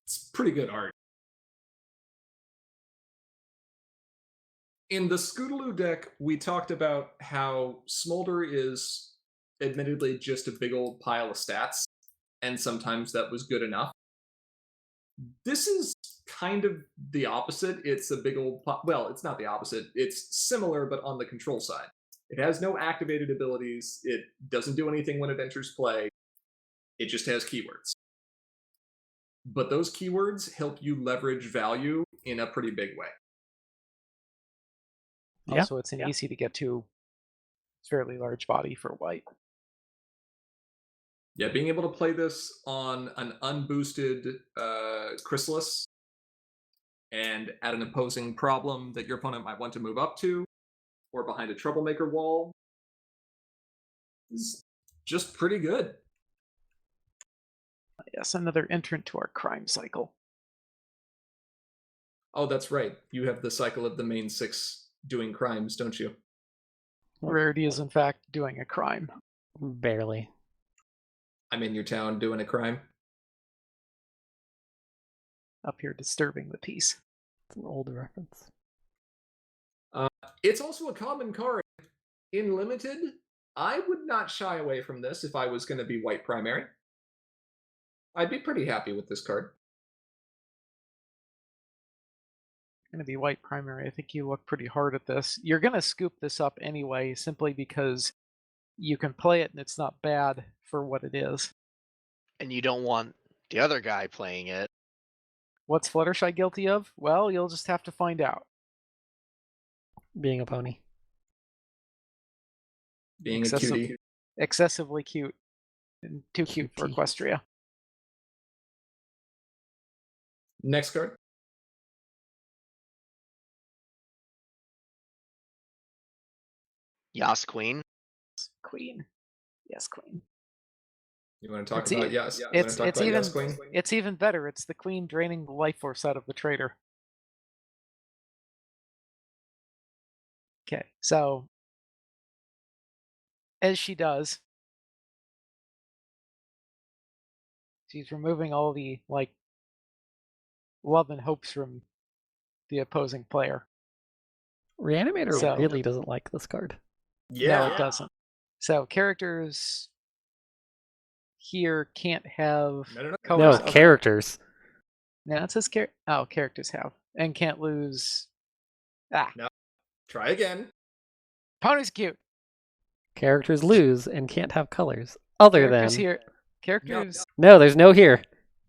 It's pretty good art. In the Scootaloo deck, we talked about how Smolder is admittedly just a big old pile of stats, and sometimes that was good enough. This is kind of the opposite. It's a big old... Well, it's not the opposite. It's similar, but on the control side. It has no activated abilities. It doesn't do anything when it enters play. It just has keywords. But those keywords help you leverage value in a pretty big way.
Yeah.
Also, it's an easy to get to fairly large body for white.
Yeah, being able to play this on an unboosted Chrysalis and at an opposing problem that your opponent might want to move up to, or behind a Troublemaker wall, is just pretty good.
Yes, another entrant to our crime cycle.
Oh, that's right. You have the cycle of the main 6 doing crimes, don't you?
Rarity is, in fact, doing a crime.
Barely.
I'm in your town doing a crime.
Up here disturbing the peace.
It's an old reference.
It's also a common card. In Limited, I would not shy away from this if I was going to be white primary. I'd be pretty happy with this card.
Going to be white primary. I think you look pretty hard at this. You're going to scoop this up anyway, simply because you can play it and it's not bad for what it is.
And you don't want the other guy playing it.
What's Fluttershy guilty of? Well, you'll just have to find out.
Being a pony.
Being a cutie.
Excessively cute. And too cute for
Cutie.
Equestria.
Next card.
Yas Queen.
Queen. Yes, Queen.
You want to talk
It's
about
e-
Yes? You
It's
want to talk about
even
Yes, Queen?
it's even better. It's the Queen draining the life force out of the traitor. Okay, so as she does, she's removing all the love and hopes from the opposing player.
Reanimator
So-
really doesn't like this card.
No, it doesn't. So characters here can't have
No.
colors.
No, characters.
No, it says characters have and can't lose.
Try again.
Pony's cute.
Characters lose and can't have colors. Other
Characters
than...
here. Characters.
No, there's no here.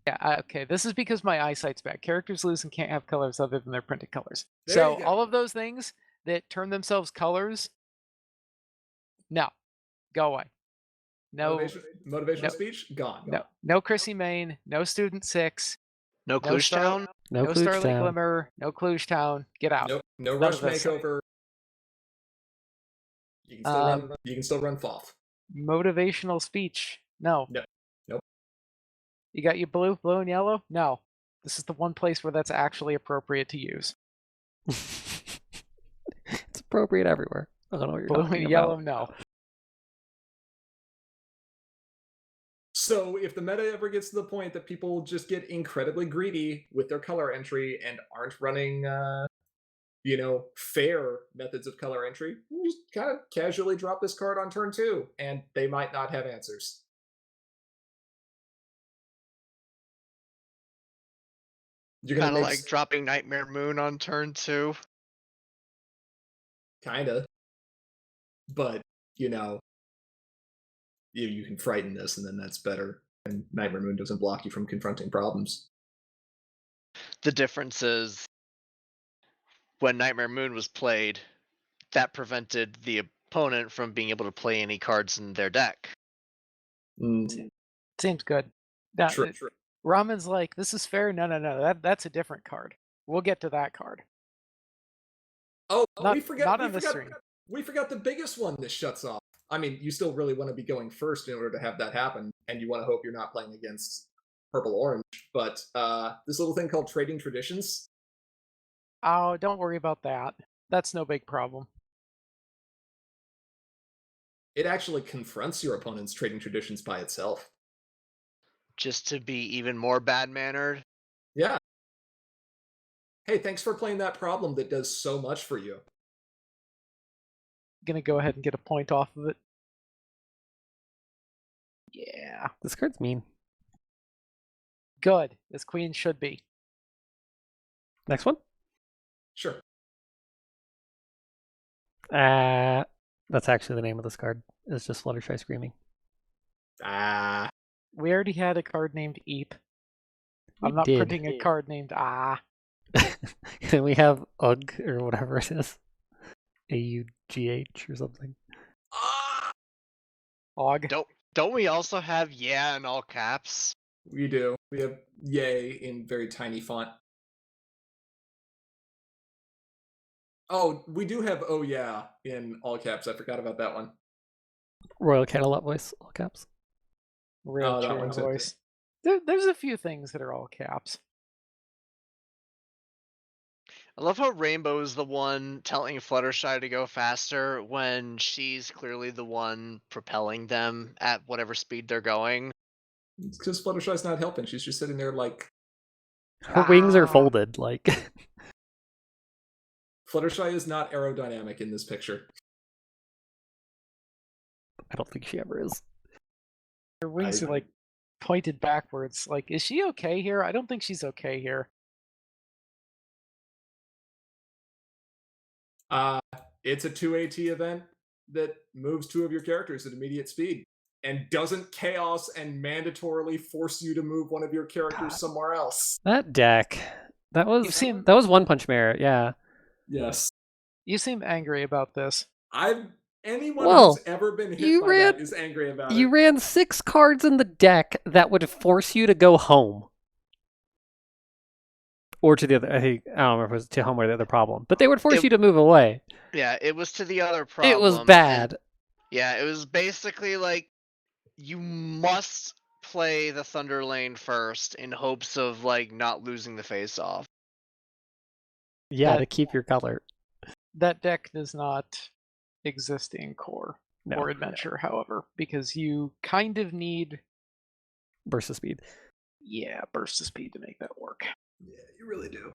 Yeah, okay. This is because my eyesight's bad. Characters lose and can't have colors other than their printed colors.
There
So
you go.
all of those things that turn themselves colors, no, go away. No,
Motivational
no.
speech? Gone.
no Chrissy Main, no Student 6,
No Cluj Town.
No,
no
Klooch
Starlight
Town.
Glimmer, no Cluj Town. Get out.
No
None
rush
of this.
makeover. You can still run. You can still run Foth.
Motivational speech, no.
Nope.
You got your blue and yellow? No. This is the one place where that's actually appropriate to use.
It's appropriate everywhere. I don't know what you're
Blue
talking
and yellow,
about.
no.
So if the meta ever gets to the point that people just get incredibly greedy with their color entry and aren't running, fair methods of color entry, you just kind of casually drop this card on turn 2, and they might not have answers. You're
Kind
gonna
of
make
like dropping Nightmare Moon on turn 2.
kinda, but you can frighten this, and then that's better. And Nightmare Moon doesn't block you from confronting problems.
The difference is when Nightmare Moon was played, that prevented the opponent from being able to play any cards in their deck.
Seems good. Now,
True.
Ramen's like, this is fair. No. That's a different card. We'll get to that card.
Oh,
Not-
we forgot.
not
we
on the
forgot.
stream.
We forgot the biggest one. This shuts off. I mean, you still really want to be going first in order to have that happen, and you want to hope you're not playing against purple orange. But this little thing called trading traditions.
Oh, don't worry about that. That's no big problem.
It actually confronts your opponent's trading traditions by itself.
Just to be even more bad-mannered.
Yeah. Hey, thanks for playing that problem that does so much for you.
Gonna go ahead and get a point off of it. Yeah.
This card's mean.
Good. As queen should be.
Next one.
Sure.
That's actually the name of this card. It's just Fluttershy screaming.
Ah.
We already had a card named Eep. I'm not
did.
printing a card named Ah.
And we have Ugg or whatever it is. AUGH or something.
Ah!
Og.
Don't we also have yeah in all caps?
We do. We have yay in very tiny font. Oh, we do have oh yeah in all caps. I forgot about that one.
Royal Cantaloupe voice, all caps.
Real
that
cheering
one's okay.
voice. There's a few things that are all caps.
I love how Rainbow is the one telling Fluttershy to go faster when she's clearly the one propelling them at whatever speed they're going.
It's because Fluttershy's not helping. She's just sitting there like
Her wings are
Ah.
folded, like.
Fluttershy is not aerodynamic in this picture.
I don't think she ever is.
Her wings are like pointed backwards. Like, is she okay here? I don't think she's okay here.
It's a 2AT event that moves two of your characters at immediate speed and doesn't chaos and mandatorily force you to move one of your characters somewhere else.
That deck. That was
You've seen-
that was One Punch Merit, yeah.
Yes.
You seem angry about this.
Anyone
Well,
who's ever been hit
you
by that is angry about
You
it.
ran 6 cards in the deck that would force you to go home. Or to the other, I don't remember if it was to home or the other problem. But they would force you to move away.
Yeah, it was to the other problem.
It was
and-
bad.
Yeah, it was basically like you must play the Thunder Lane first in hopes of like not losing the face off.
Yeah,
That-
to keep your color.
That deck does not exist in core
No.
or adventure, however, because you kind of need
Burst of speed.
burst of speed to make that work.
Yeah, you really do.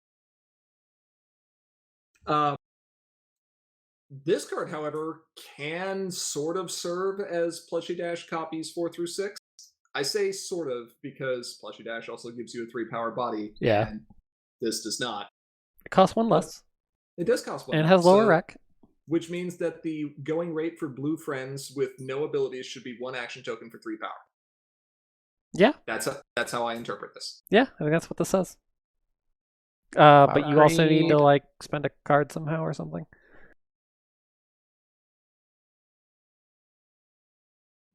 This card, however, can sort of serve as Plushie Dash copies 4 through 6. I say sort of because Plushie Dash also gives you a 3-power body.
Yeah.
And this does not.
It costs 1 less.
It does cost 1.
And it has lower
so-
rec.
Which means that the going rate for blue friends with no abilities should be 1 action token for 3 power.
Yeah.
That's how I interpret this.
Yeah, I think that's what this says. But you also need to
Agreed.
like spend a card somehow or something.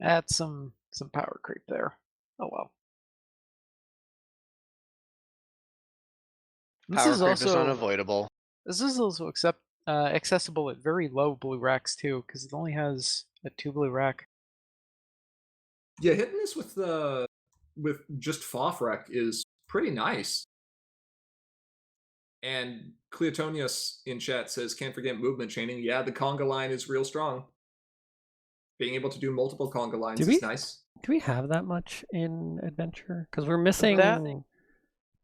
That's some power creep there. Oh well. This
Power
is
creep is
also
unavoidable.
accessible at very low blue racks too, because it only has a 2 blue rack.
Yeah, hitting this with just Fofrek is pretty nice. And Cleotonius in chat says, can't forget movement chaining. Yeah, the conga line is real strong. Being able to do multiple conga lines
Do we-
is nice.
Do we have that much in adventure? Because we're missing
That-
2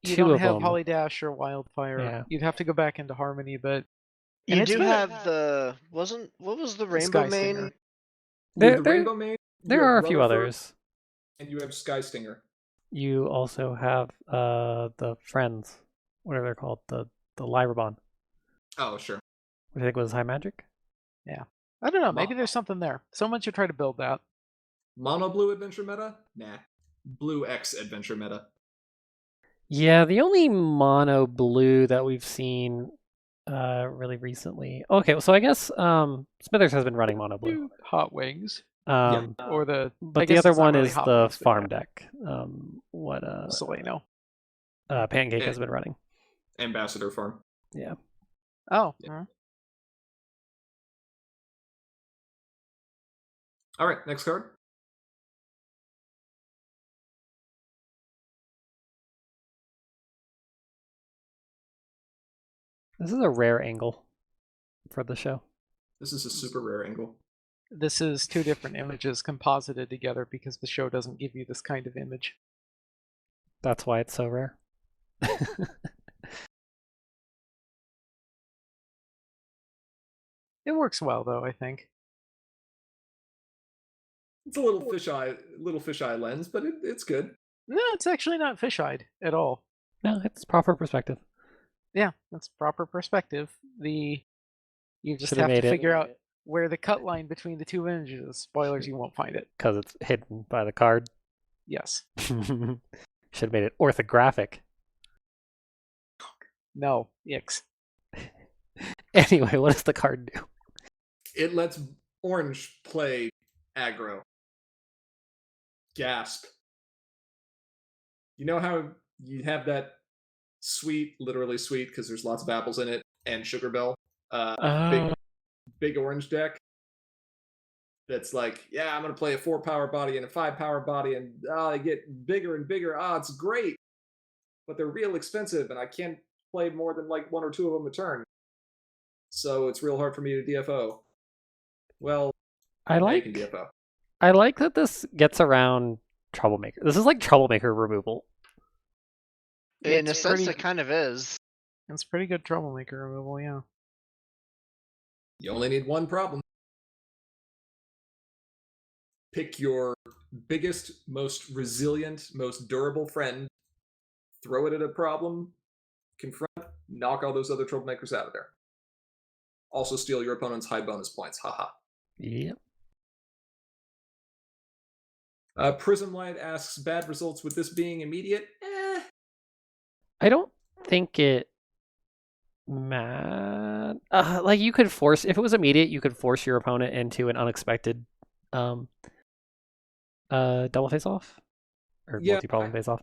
You don't
of
have
them.
Polydash or Wildfire.
Yeah.
You'd have to go back into Harmony, but And
You
it's
do
been-
have the what was the Rainbow
Sky
main?
Stinger.
You
There-
have the
there-
Rainbow Maid, you
There
have
are a few
Rutherford,
others.
And you have Sky Stinger.
You also have the friends, whatever they're called, the Lyrebon,
Oh, sure.
which I think was high magic.
I don't know. Maybe there's something there. Someone should try to build that.
Mono Blue Adventure meta? Nah. Blue X Adventure meta.
Yeah, the only mono blue that we've seen really recently. Okay, so I guess Smithers has been running mono blue.
Hot Wings. Or the.
But
I
the
guess
other
it's not
one
really
is
hot
the
wings, but
farm
yeah.
deck. What
Solano.
Pancake
Yeah.
has been running.
Ambassador farm.
Yeah.
Oh.
Yeah. All right, next card.
This is a rare angle for the show.
This is a super rare angle.
This is two different images composited together because the show doesn't give you this kind of image.
That's why it's so rare.
It works well, though, I think.
It's a little fisheye lens, but it's good.
No, it's actually not fish-eyed at all.
No, it's proper perspective.
Yeah, that's proper perspective. You just
Should've
have to
made it-
figure out where the cut line between the two images is. Spoilers, you won't find it.
Because it's hidden by the card.
Yes.
Should have made it orthographic.
No. Ix.
Anyway, what does the card do?
It lets orange play aggro. Gasp. You know how you have that sweet, literally sweet, because there's lots of apples in it, and Sugar Bell? Big orange deck that's like, yeah, I'm going to play a 4-power body and a 5-power body, and they get bigger and bigger. It's great. But they're real expensive, and I can't play more than like 1 or 2 of them a turn. So it's real hard for me to DFO. Well,
I
now you can
like
DFO.
that this gets around Troublemaker. This is like Troublemaker removal.
In a
It's
sense,
pretty-
it kind of is.
It's pretty good Troublemaker removal, yeah.
You only need one problem. Pick your biggest, most resilient, most durable friend, throw it at a problem, confront, knock all those other troublemakers out of there. Also steal your opponent's high bonus points. Haha.
Yep.
Prism Light asks, bad results with this being immediate?
I don't think it like you could force, if it was immediate, you could force your opponent into an unexpected double face off or
Yeah,
multi-problem face off,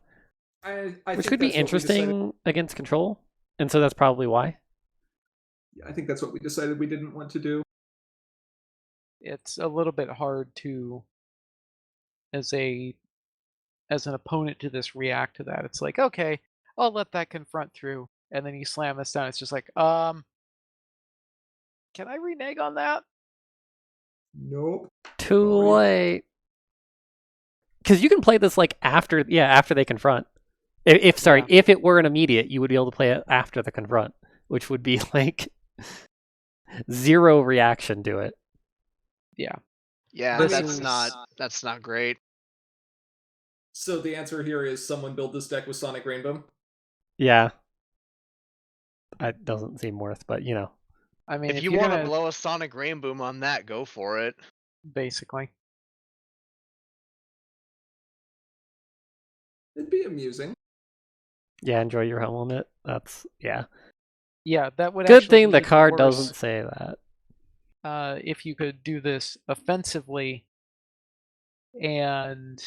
I
which
think
could be
that's what we decided-
interesting against control, and so that's probably why.
I think that's what we decided we didn't want to do.
It's a little bit hard to, as an opponent to this, react to that. It's like, okay, I'll let that confront through, and then you slam this down. It's just like, can I renege on that?
Nope.
Too
Oh,
late. Because you can play this like after they confront. If it were an immediate, you would be able to play it after the confront, which would be like 0 reaction to it.
Yeah.
Yeah,
This
that's not great.
So the answer here is someone build this deck with Sonic Rainbow?
Yeah. It doesn't seem worth, but you know.
I mean,
If you
you're
want to
gonna-
blow a Sonic Rain Boom on that, go for it.
basically.
It'd be amusing.
Yeah, enjoy your home limit. That's yeah.
Yeah, that would
Good
actually
thing
be
the
even
card
worse,
doesn't say that.
if you could do this offensively, and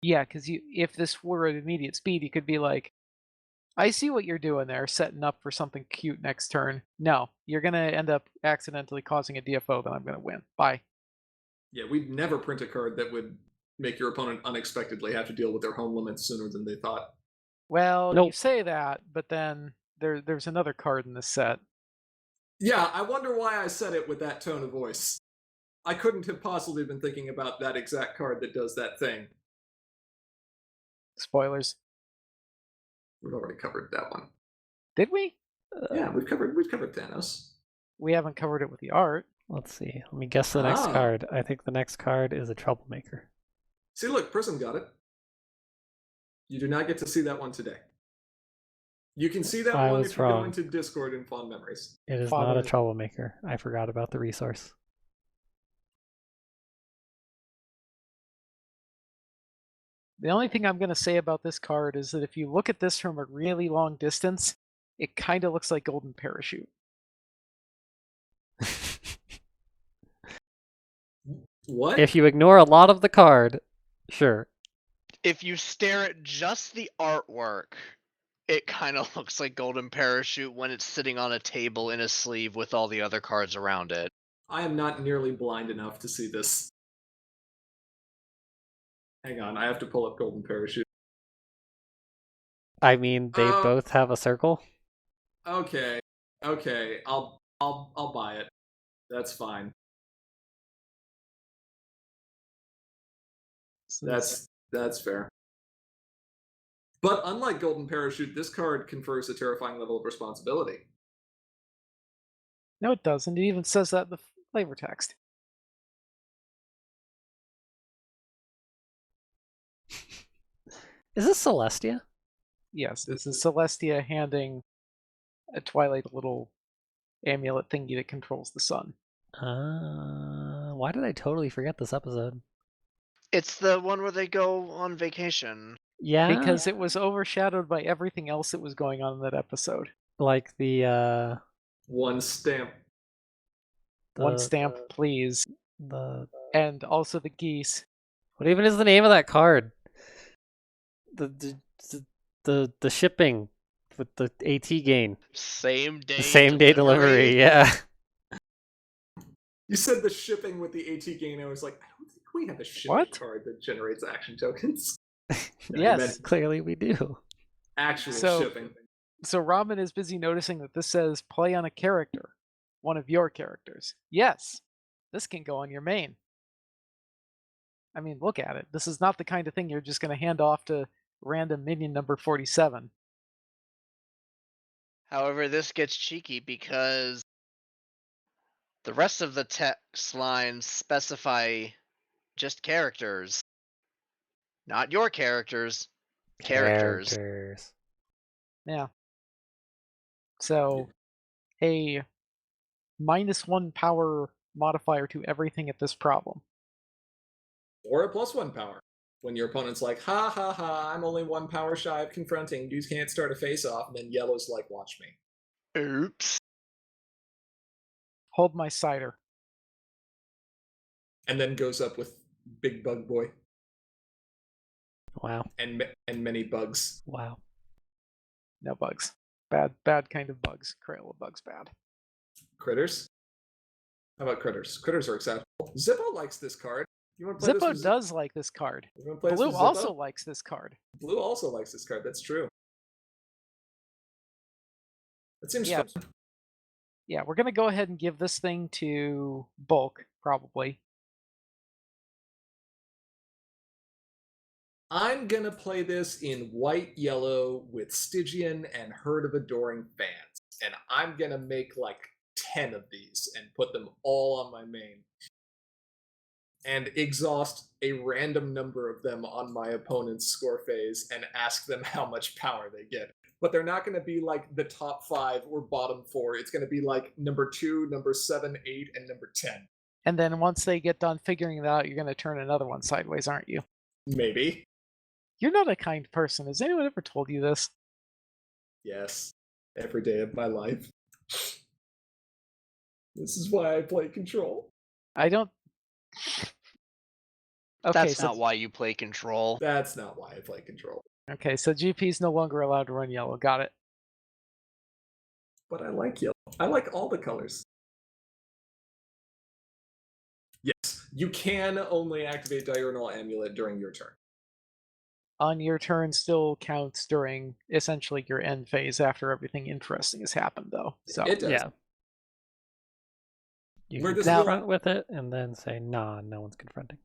yeah, because if this were at immediate speed, you could be like, I see what you're doing there, setting up for something cute next turn. No, you're gonna end up accidentally causing a DFO, then I'm gonna win. Bye.
Yeah, we'd never print a card that would make your opponent unexpectedly have to deal with their home limits sooner than they thought.
Well, you
Nope.
say that, but then there's another card in this set.
Yeah, I wonder why I said it with that tone of voice. I couldn't have possibly been thinking about that exact card that does that thing.
Spoilers.
We've already covered that one.
Did we?
Yeah, we've covered Thanos.
We haven't covered it with the art.
Let's see. Let me guess the next
Ah.
card. I think the next card is a Troublemaker.
See, look, Prism got it. You do not get to see that one today. You can see that
I
one
was
if you go
wrong.
into Discord in Fond Memories.
It is not a
Father-
Troublemaker. I forgot about the resource.
The only thing I'm going to say about this card is that if you look at this from a really long distance, it kind of looks like Golden Parachute.
What?
If you ignore a lot of the card, sure.
If you stare at just the artwork, it kind of looks like Golden Parachute when it's sitting on a table in a sleeve with all the other cards around it.
I am not nearly blind enough to see this. Hang on, I have to pull up Golden Parachute.
I mean, they both have a circle.
Okay, I'll buy it. That's fine. That's fair. But unlike Golden Parachute, this card confers a terrifying level of responsibility.
No, it doesn't. It even says that in the flavor text.
Is this Celestia?
Yes, this is Celestia handing a Twilight a little amulet thingy that controls the sun.
Why did I totally forget this episode?
It's the one where they go on vacation.
Yeah,
Because it was overshadowed by everything else that was going on in that episode.
like the
One stamp.
One stamp, please.
the
And also the geese.
what even is the name of that card? The shipping with the AT gain.
Same day.
Same day delivery, yeah.
You said the shipping with the AT gain. I was like, I don't think we have a shipping
What?
card that generates action tokens. No, you
Yes.
meant
Clearly we do.
actual
So-
shipping.
So Robin is busy noticing that this says play on a character. One of your characters. Yes, this can go on your main. I mean, look at it. This is not the kind of thing you're just going to hand off to random minion number 47.
However, this gets cheeky because the rest of the text lines specify just characters. Not your characters. Characters.
Yeah. So, a -1 power modifier to everything at this problem.
Or a +1 power. When your opponent's like, ha ha ha, I'm only 1 power shy of confronting, you can't start a face off, and then yellow's like, watch me.
Oops.
Hold my cider.
And then goes up with Big Bug Boy
Wow.
and many bugs.
Wow.
No bugs. Bad kind of bugs. Crayola bugs bad.
Critters? How about critters? Critters are acceptable. Zippo likes this card. You want to play
Zippo
this with
does like this card.
You want to play this
Blue
with Zippo?
also likes this card.
Blue also likes this card. That's true. That seems
Yeah.
fun.
Yeah, we're going to go ahead and give this thing to Bulk, probably.
I'm gonna play this in white yellow with Stygian and Herd of Adoring Fans, and I'm gonna make like 10 of these and put them all on my main, and exhaust a random number of them on my opponent's score phase and ask them how much power they get. But they're not gonna be like the top 5 or bottom 4. It's gonna be like number 2, number 7, 8, and number 10.
And then once they get done figuring it out, you're going to turn another one sideways, aren't you?
Maybe.
You're not a kind person. Has anyone ever told you this?
Yes. Every day of my life. This is why I play Control.
I don't. Okay,
That's
so
not why you play Control.
That's not why I play Control.
okay, so GP's no longer allowed to run yellow. Got it.
But I like yellow. I like all the colors. Yes, you can only activate Diurnal Amulet during your turn.
On your turn still counts during essentially your end phase after everything interesting has happened, though. So
It does.
Yeah. You
Where
can
this
Now-
confront with it and then say, nah, no one's confronting.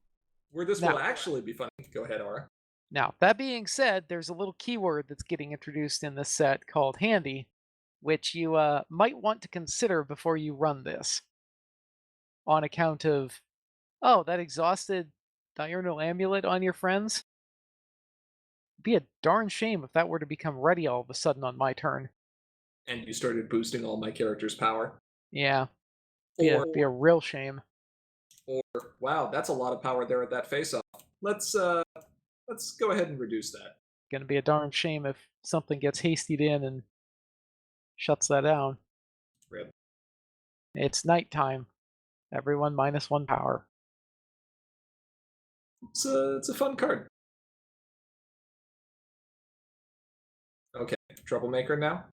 Where this
Now-
will actually be funny. Go ahead, Aura.
now that being said, there's a little keyword that's getting introduced in this set called handy, which you might want to consider before you run this. On account of, oh, that exhausted Diurnal Amulet on your friends? Be a darn shame if that were to become ready all of a sudden on my turn.
And you started boosting all my characters' power.
Yeah, be a real shame.
Or wow, that's a lot of power there at that face-off. Let's go ahead and reduce that.
Gonna be a darn shame if something gets hastied in and shuts that down.
Rip.
It's nighttime. Everyone -1 power.
It's a fun card. Okay, Troublemaker now.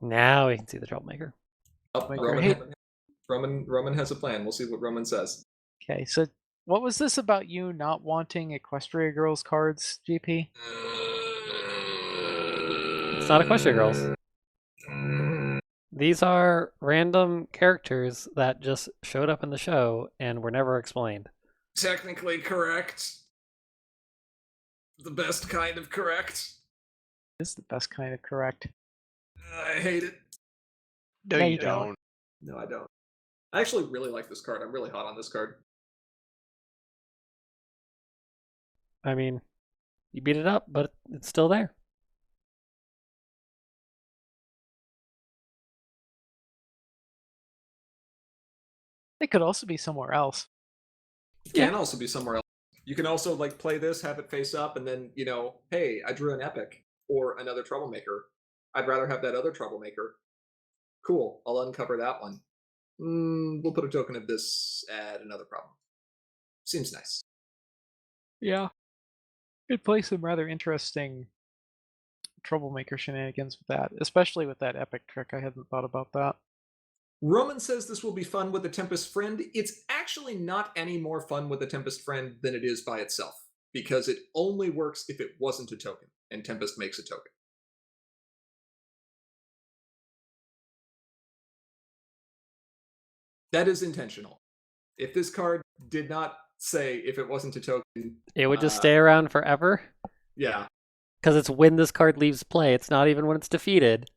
Now we can see the Troublemaker.
Oh,
Troublemaker.
Roman has a plan. We'll see what Roman says.
Okay, so what was this about you not wanting Equestria Girls cards, GP?
It's not Equestria Girls. These are random characters that just showed up in the show and were never explained.
Technically correct. The best kind of correct.
This is the best kind of correct.
I hate it.
No,
No,
you
you don't.
don't.
No, I don't. I actually really like this card. I'm really hot on this card.
I mean, you beat it up, but it's still there.
It could also be somewhere else.
It can also be somewhere else. You can also like play this, have it face up, and then, hey, I drew an epic or another Troublemaker. I'd rather have that other Troublemaker. Cool, I'll uncover that one. We'll put a token of this at another problem. Seems nice.
Yeah. Could play some rather interesting Troublemaker shenanigans with that, especially with that epic trick. I hadn't thought about that.
Roman says this will be fun with the Tempest Friend. It's actually not any more fun with the Tempest Friend than it is by itself, because it only works if it wasn't a token, and Tempest makes a token. That is intentional. If this card did not say if it wasn't a token,
It would just stay around forever.
Yeah.
Because it's when this card leaves play. It's not even when it's defeated.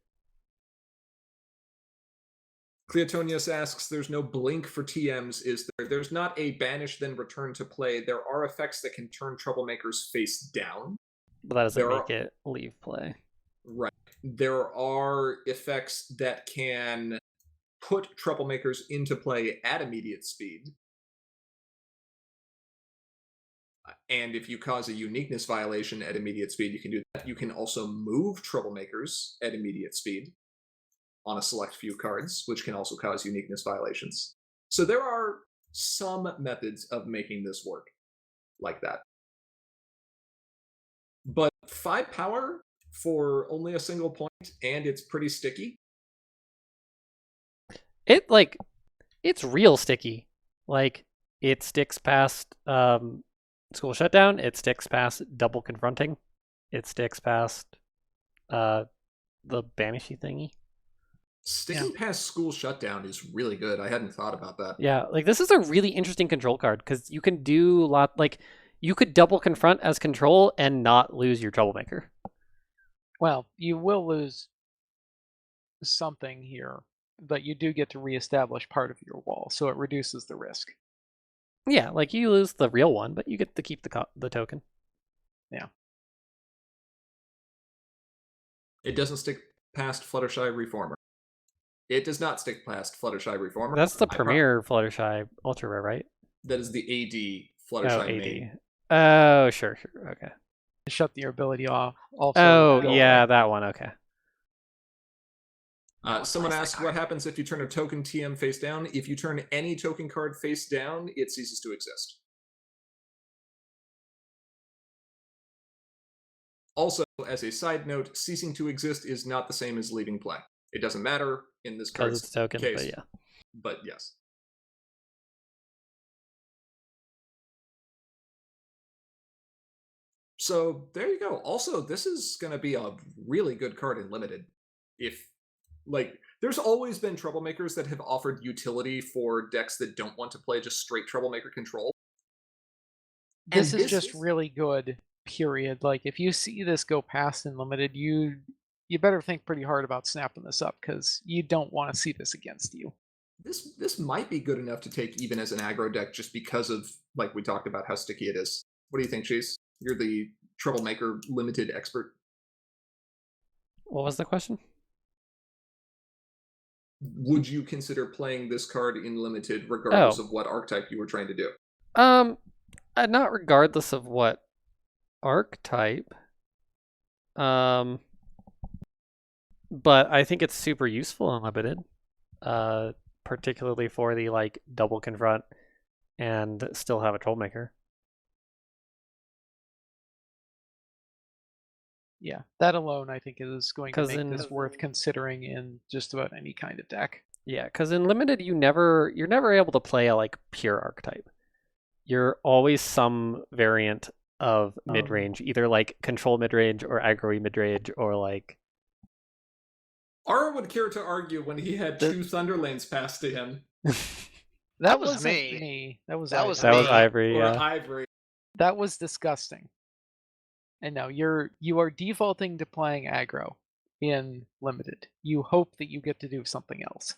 Cleotonius asks, there's no blink for TMs, is there? There's not a banish then return to play. There are effects that can turn Troublemakers face down.
But that doesn't make it leave play.
Right. There are effects that can put Troublemakers into play at immediate speed. And if you cause a uniqueness violation at immediate speed, you can do that. You can also move Troublemakers at immediate speed on a select few cards, which can also cause uniqueness violations. So there are some methods of making this work like that. But 5 power for only a single point, and it's pretty sticky.
It's real sticky. Like, it sticks past school shutdown, it sticks past double confronting, it sticks past the banishy thingy.
Sticking past school shutdown is really good. I hadn't thought about that.
Yeah, like this is a really interesting control card because you can do a lot. Like, you could double confront as control and not lose your Troublemaker.
Well, you will lose something here, but you do get to reestablish part of your wall, so it reduces the risk.
Yeah, like you lose the real one, but you get to keep the token.
Yeah.
It doesn't stick past Fluttershy Reformer. It does not stick past Fluttershy Reformer.
That's the premier Fluttershy Ultra Rare, right?
That is the AD Fluttershy main.
Oh, sure, okay.
Shut your ability off. Also,
oh, yeah, that one, okay.
Someone asked what happens if you turn a token TM face down. If you turn any token card face down, it ceases to exist. Also, as a side note, ceasing to exist is not the same as leaving play. It doesn't matter in this card's
it's a token,
case.
but yeah.
But yes. So there you go. Also, this is going to be a really good card in Limited. There's always been Troublemakers that have offered utility for decks that don't want to play just straight Troublemaker control.
This is just really good, period. Like, if you see this go past in Limited, you better think pretty hard about snapping this up, because you don't want to see this against you.
This might be good enough to take even as an aggro deck just because of, like we talked about, how sticky it is. What do you think, Cheese? You're the Troublemaker Limited expert.
What was the question?
Would you consider playing this card in Limited regardless of what archetype you were trying to do?
Not regardless of what archetype. But I think it's super useful in Limited. Particularly for the double confront and still have a Troublemaker.
Yeah, that alone I think is going to
'Cause
make
in-
this worth considering in just about any kind of deck.
Yeah, because in limited you're never able to play a like pure archetype. You're always some variant of mid range, either like control mid range or aggro mid range, or like.
Ara would care to argue when he had two Thunderlanes passed to him.
That
was
wasn't
me.
me. That was
That was
That was
me.
Ivory.
Or
Yeah.
Ivory.
That was disgusting. And no, you are defaulting to playing aggro in limited. You hope that you get to do something else.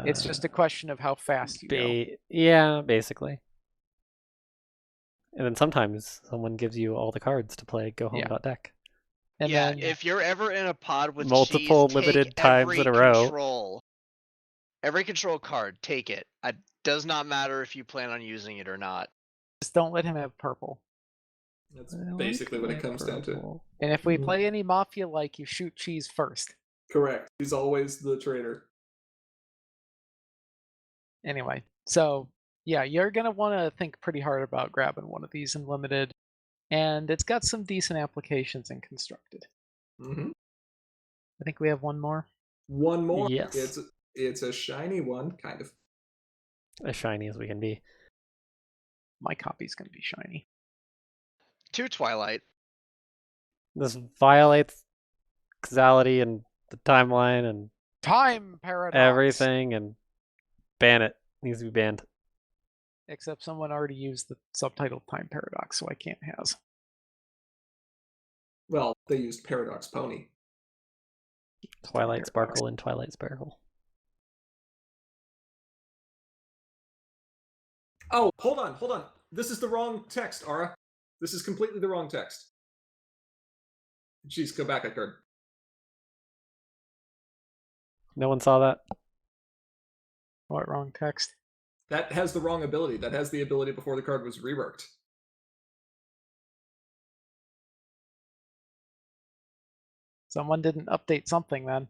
It's just a question of how fast you go.
Yeah, basically. And then sometimes someone gives you all the cards to play Go Home
Yeah.
deck.
And
yeah,
then
if you're ever in a pod with
multiple
cheese,
limited
take
times
every
in a row.
control. Every control card, take it. It does not matter if you plan on using it or not.
just don't let him have purple.
That's basically what it comes down to.
And if we play any mafia like, you shoot cheese first.
Correct. He's always the traitor.
Anyway, so yeah, you're going to want to think pretty hard about grabbing one of these in limited. And it's got some decent applications in constructed.
Mm-hmm.
I think we have one more.
One more.
Yes.
It's a shiny one, kind of.
As shiny as we can be.
My copy's going to be shiny.
2 Twilight.
This violates causality and the timeline and
Time paradox.
everything, and ban it. Needs to be banned.
Except someone already used the subtitle time paradox, so I can't has.
Well, they used Paradox Pony.
Twilight Sparkle and Twilight Sparkle.
Oh, hold on. This is the wrong text, Ara. This is completely the wrong text. Jeez, go back a card.
No one saw that?
What wrong text?
That has the wrong ability. That has the ability before the card was reworked.
Someone didn't update something then.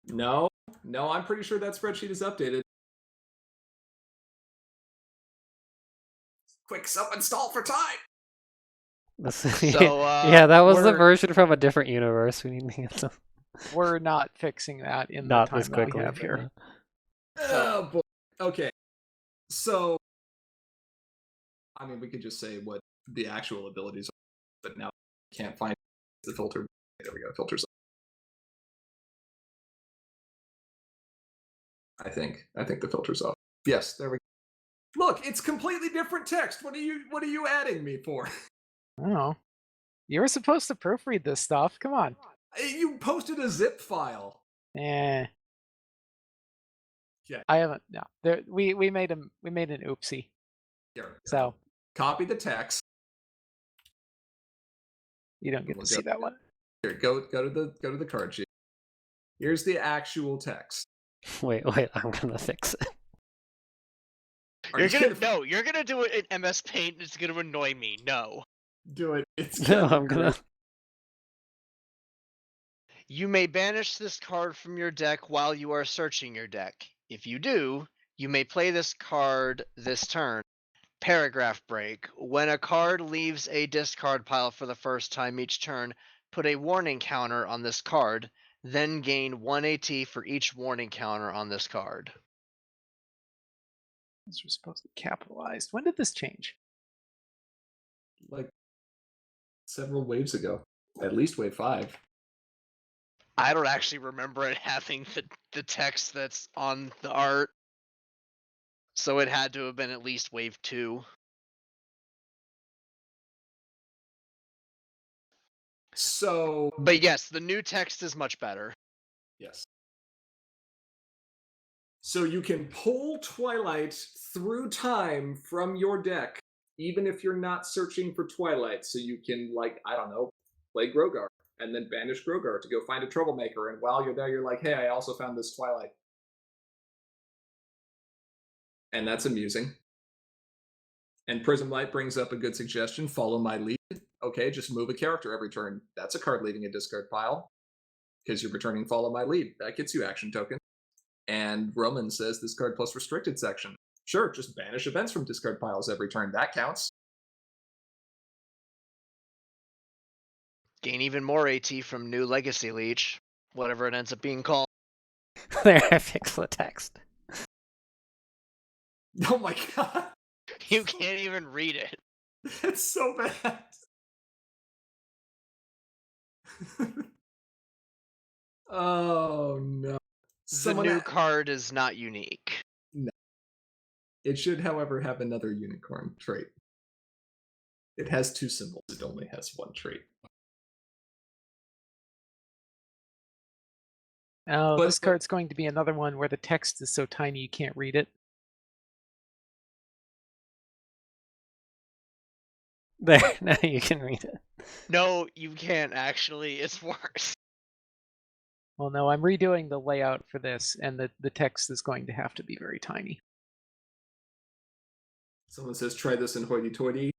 No, I'm pretty sure that spreadsheet is updated. Quick, someone stall for time!
Yeah, that was the
we're-
version from a different universe. We need to get some.
We're not fixing that in
Not
the time
this
that
quickly.
we have here.
Oh, boy. Okay. So, I mean, we could just say what the actual abilities are, but now we can't find the filter. There we go, filters. I think the filter's off. Yes, there we go. Look, it's completely different text. What are you adding me for?
I don't know. You were supposed to proofread this stuff. Come on.
You posted a zip file.
Eh.
Yeah.
I haven't. No. There. We made an oopsie.
Here,
So
copy the text.
you don't get
We'll
to see
go-
that one.
Here, go to the card sheet. Here's the actual text.
Wait, I'm gonna fix it.
Are
You're
you
gonna do it in MS Paint. It's gonna annoy me. No.
do it? It's
No,
gonna
I'm
be
gonna.
great.
You may banish this card from your deck while you are searching your deck. If you do, you may play this card this turn. Paragraph break. When a card leaves a discard pile for the first time each turn, put a warning counter on this card, then gain 1 AT for each warning counter on this card.
These were supposed to be capitalized. When did this change?
Like several waves ago, at least wave 5.
I don't actually remember it having the text that's on the art. So it had to have been at least wave 2.
So,
But yes, the new text is much better.
yes. So you can pull Twilight through time from your deck, even if you're not searching for Twilight. So you can, like, I don't know, play Grogar, and then banish Grogar to go find a Troublemaker. And while you're there, you're like, hey, I also found this Twilight. And that's amusing. And Prism Light brings up a good suggestion. Follow my lead. Okay, just move a character every turn. That's a card leaving a discard pile. Because you're returning Follow My Lead. That gets you action token. And Roman says this card plus restricted section. Sure, just banish events from discard piles every turn. That counts.
Gain even more AT from new Legacy Leech, whatever it ends up being called.
There, I fixed the text.
Oh my god.
You can't even read it.
That's so bad. Oh no.
The new card is not unique.
It should, however, have another unicorn trait. It has 2 symbols. It only has 1 trait.
Oh,
But-
this card's going to be another one where the text is so tiny you can't read it.
There, now you can read it.
No, you can't actually. It's worse.
Well, no, I'm redoing the layout for this, and the text is going to have to be very tiny.
Someone says, try this in Hoity Toity.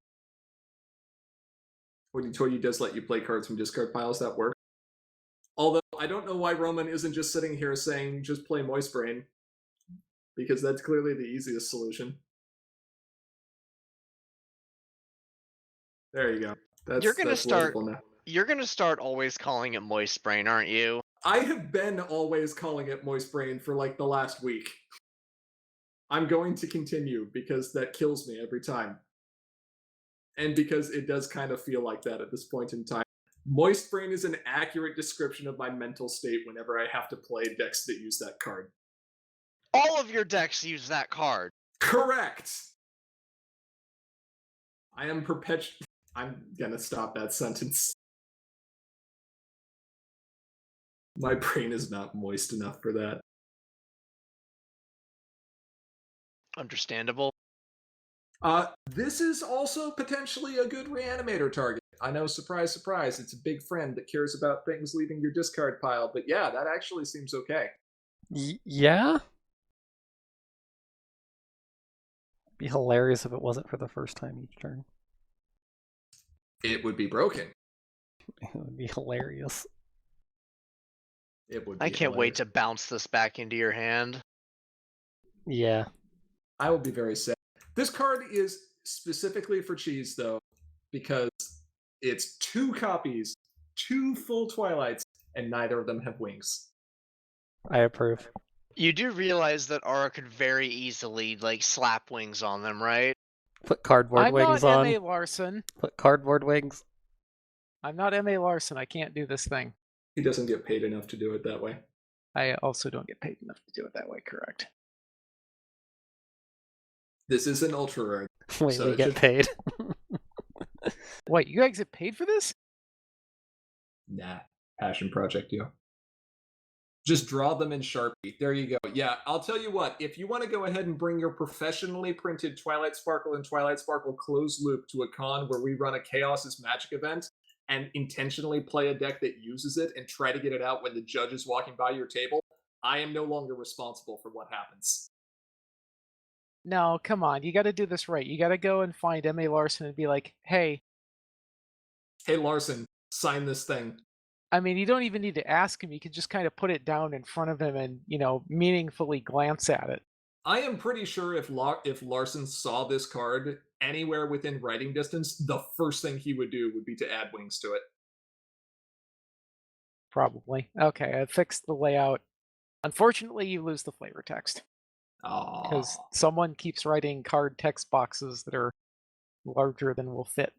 Hoity Toity does let you play cards from discard piles. That works. Although, I don't know why Roman isn't just sitting here saying, just play Moist Brain. Because that's clearly the easiest solution. There you go.
You're gonna start.
legible now.
You're gonna start always calling it Moist Brain, aren't you?
I have been always calling it Moist Brain for like the last week. I'm going to continue because that kills me every time. And because it does kind of feel like that at this point in time. Moist Brain is an accurate description of my mental state whenever I have to play decks that use that card.
All of your decks use that card.
Correct! I am I'm gonna stop that sentence. My brain is not moist enough for that.
Understandable.
This is also potentially a good reanimator target. I know, surprise, surprise, it's a big friend that cares about things leaving your discard pile, but yeah, that actually seems okay.
Yeah? Be hilarious if it wasn't for the first time each turn.
It would be broken.
It would be hilarious.
It would be
I can't wait
hilarious.
to bounce this back into your hand.
Yeah.
I will be very sad. This card is specifically for Cheese, though, because it's 2 copies, 2 full Twilights, and neither of them have wings.
I approve.
You do realize that Aura could very easily like slap wings on them, right?
Put cardboard
I'm
wings
not
on.
M.A. Larson.
Put cardboard wings.
I'm not M.A. Larson. I can't do this thing.
He doesn't get paid enough to do it that way.
I also don't get paid enough to do it that way, correct?
This is an ultra rare.
Wait,
So
we
it
get
should-
paid.
Wait, you guys get paid for this?
Nah, passion project deal. Just draw them in Sharpie. There you go. Yeah, I'll tell you what, if you want to go ahead and bring your professionally printed Twilight Sparkle and Twilight Sparkle closed loop to a con where we run a Chaos is Magic event and intentionally play a deck that uses it and try to get it out when the judge is walking by your table, I am no longer responsible for what happens.
No, come on. You got to do this right. You got to go and find M.A. Larson and be like, hey,
Hey, Larson, sign this thing.
I mean, you don't even need to ask him. You can just kind of put it down in front of him and, meaningfully glance at it.
I am pretty sure if Larson saw this card anywhere within writing distance, the first thing he would do would be to add wings to it.
Probably. Okay, I fixed the layout. Unfortunately, you lose the flavor text because
Oh,
someone keeps writing card text boxes that are larger than will fit.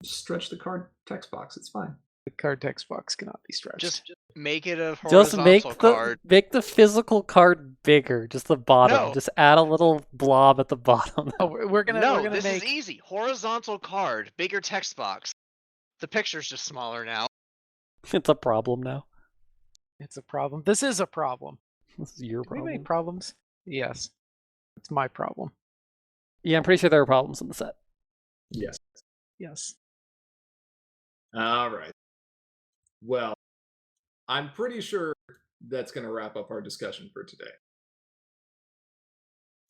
stretch the card text box. It's fine.
The card text box cannot be stretched.
Just make it a
Just
horizontal card.
make the physical card bigger, just the bottom.
No.
Just add a little blob at the bottom.
Oh, we're gonna
No,
we're gonna
this
make
is easy. Horizontal card, bigger text box. The picture's just smaller now.
It's a problem now.
it's a problem. This is a problem.
This is your
Do we make
problem.
problems? Yes. It's my problem.
Yeah, I'm pretty sure there are problems in the set.
Yes.
Yes.
All right. Well, I'm pretty sure that's going to wrap up our discussion for today.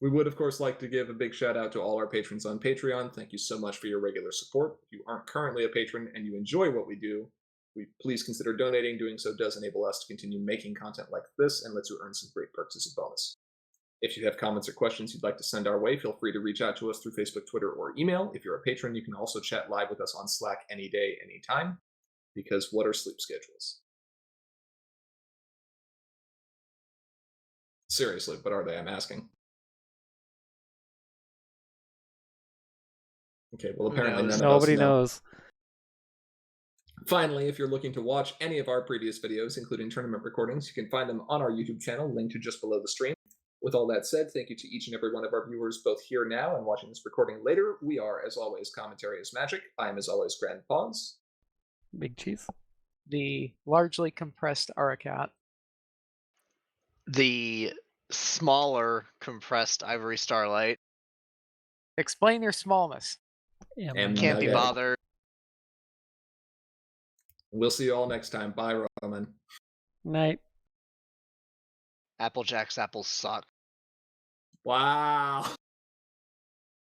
We would, of course, like to give a big shout out to all our patrons on Patreon. Thank you so much for your regular support. If you aren't currently a patron and you enjoy what we do, please consider donating. Doing so does enable us to continue making content like this and lets you earn some great perks as a bonus. If you have comments or questions you'd like to send our way, feel free to reach out to us through Facebook, Twitter, or email. If you're a patron, you can also chat live with us on Slack any day, anytime. Because what are sleep schedules? Seriously, what are they? I'm asking. Okay, well,
Who
apparently
knows?
none of us
Nobody
know.
knows.
Finally, if you're looking to watch any of our previous videos, including tournament recordings, you can find them on our YouTube channel, linked to just below the stream. With all that said, thank you to each and every one of our viewers, both here now and watching this recording later. We are, as always, Commentary is Magic. I am, as always, Grand Pause.
Big cheese.
The largely compressed Aracat.
The smaller compressed Ivory Starlight.
Explain your smallness.
Yeah,
And
Can't be
Nugget.
bothered.
We'll see you all next time. Bye, Roman.
Night.
Applejack's apples suck.
Wow.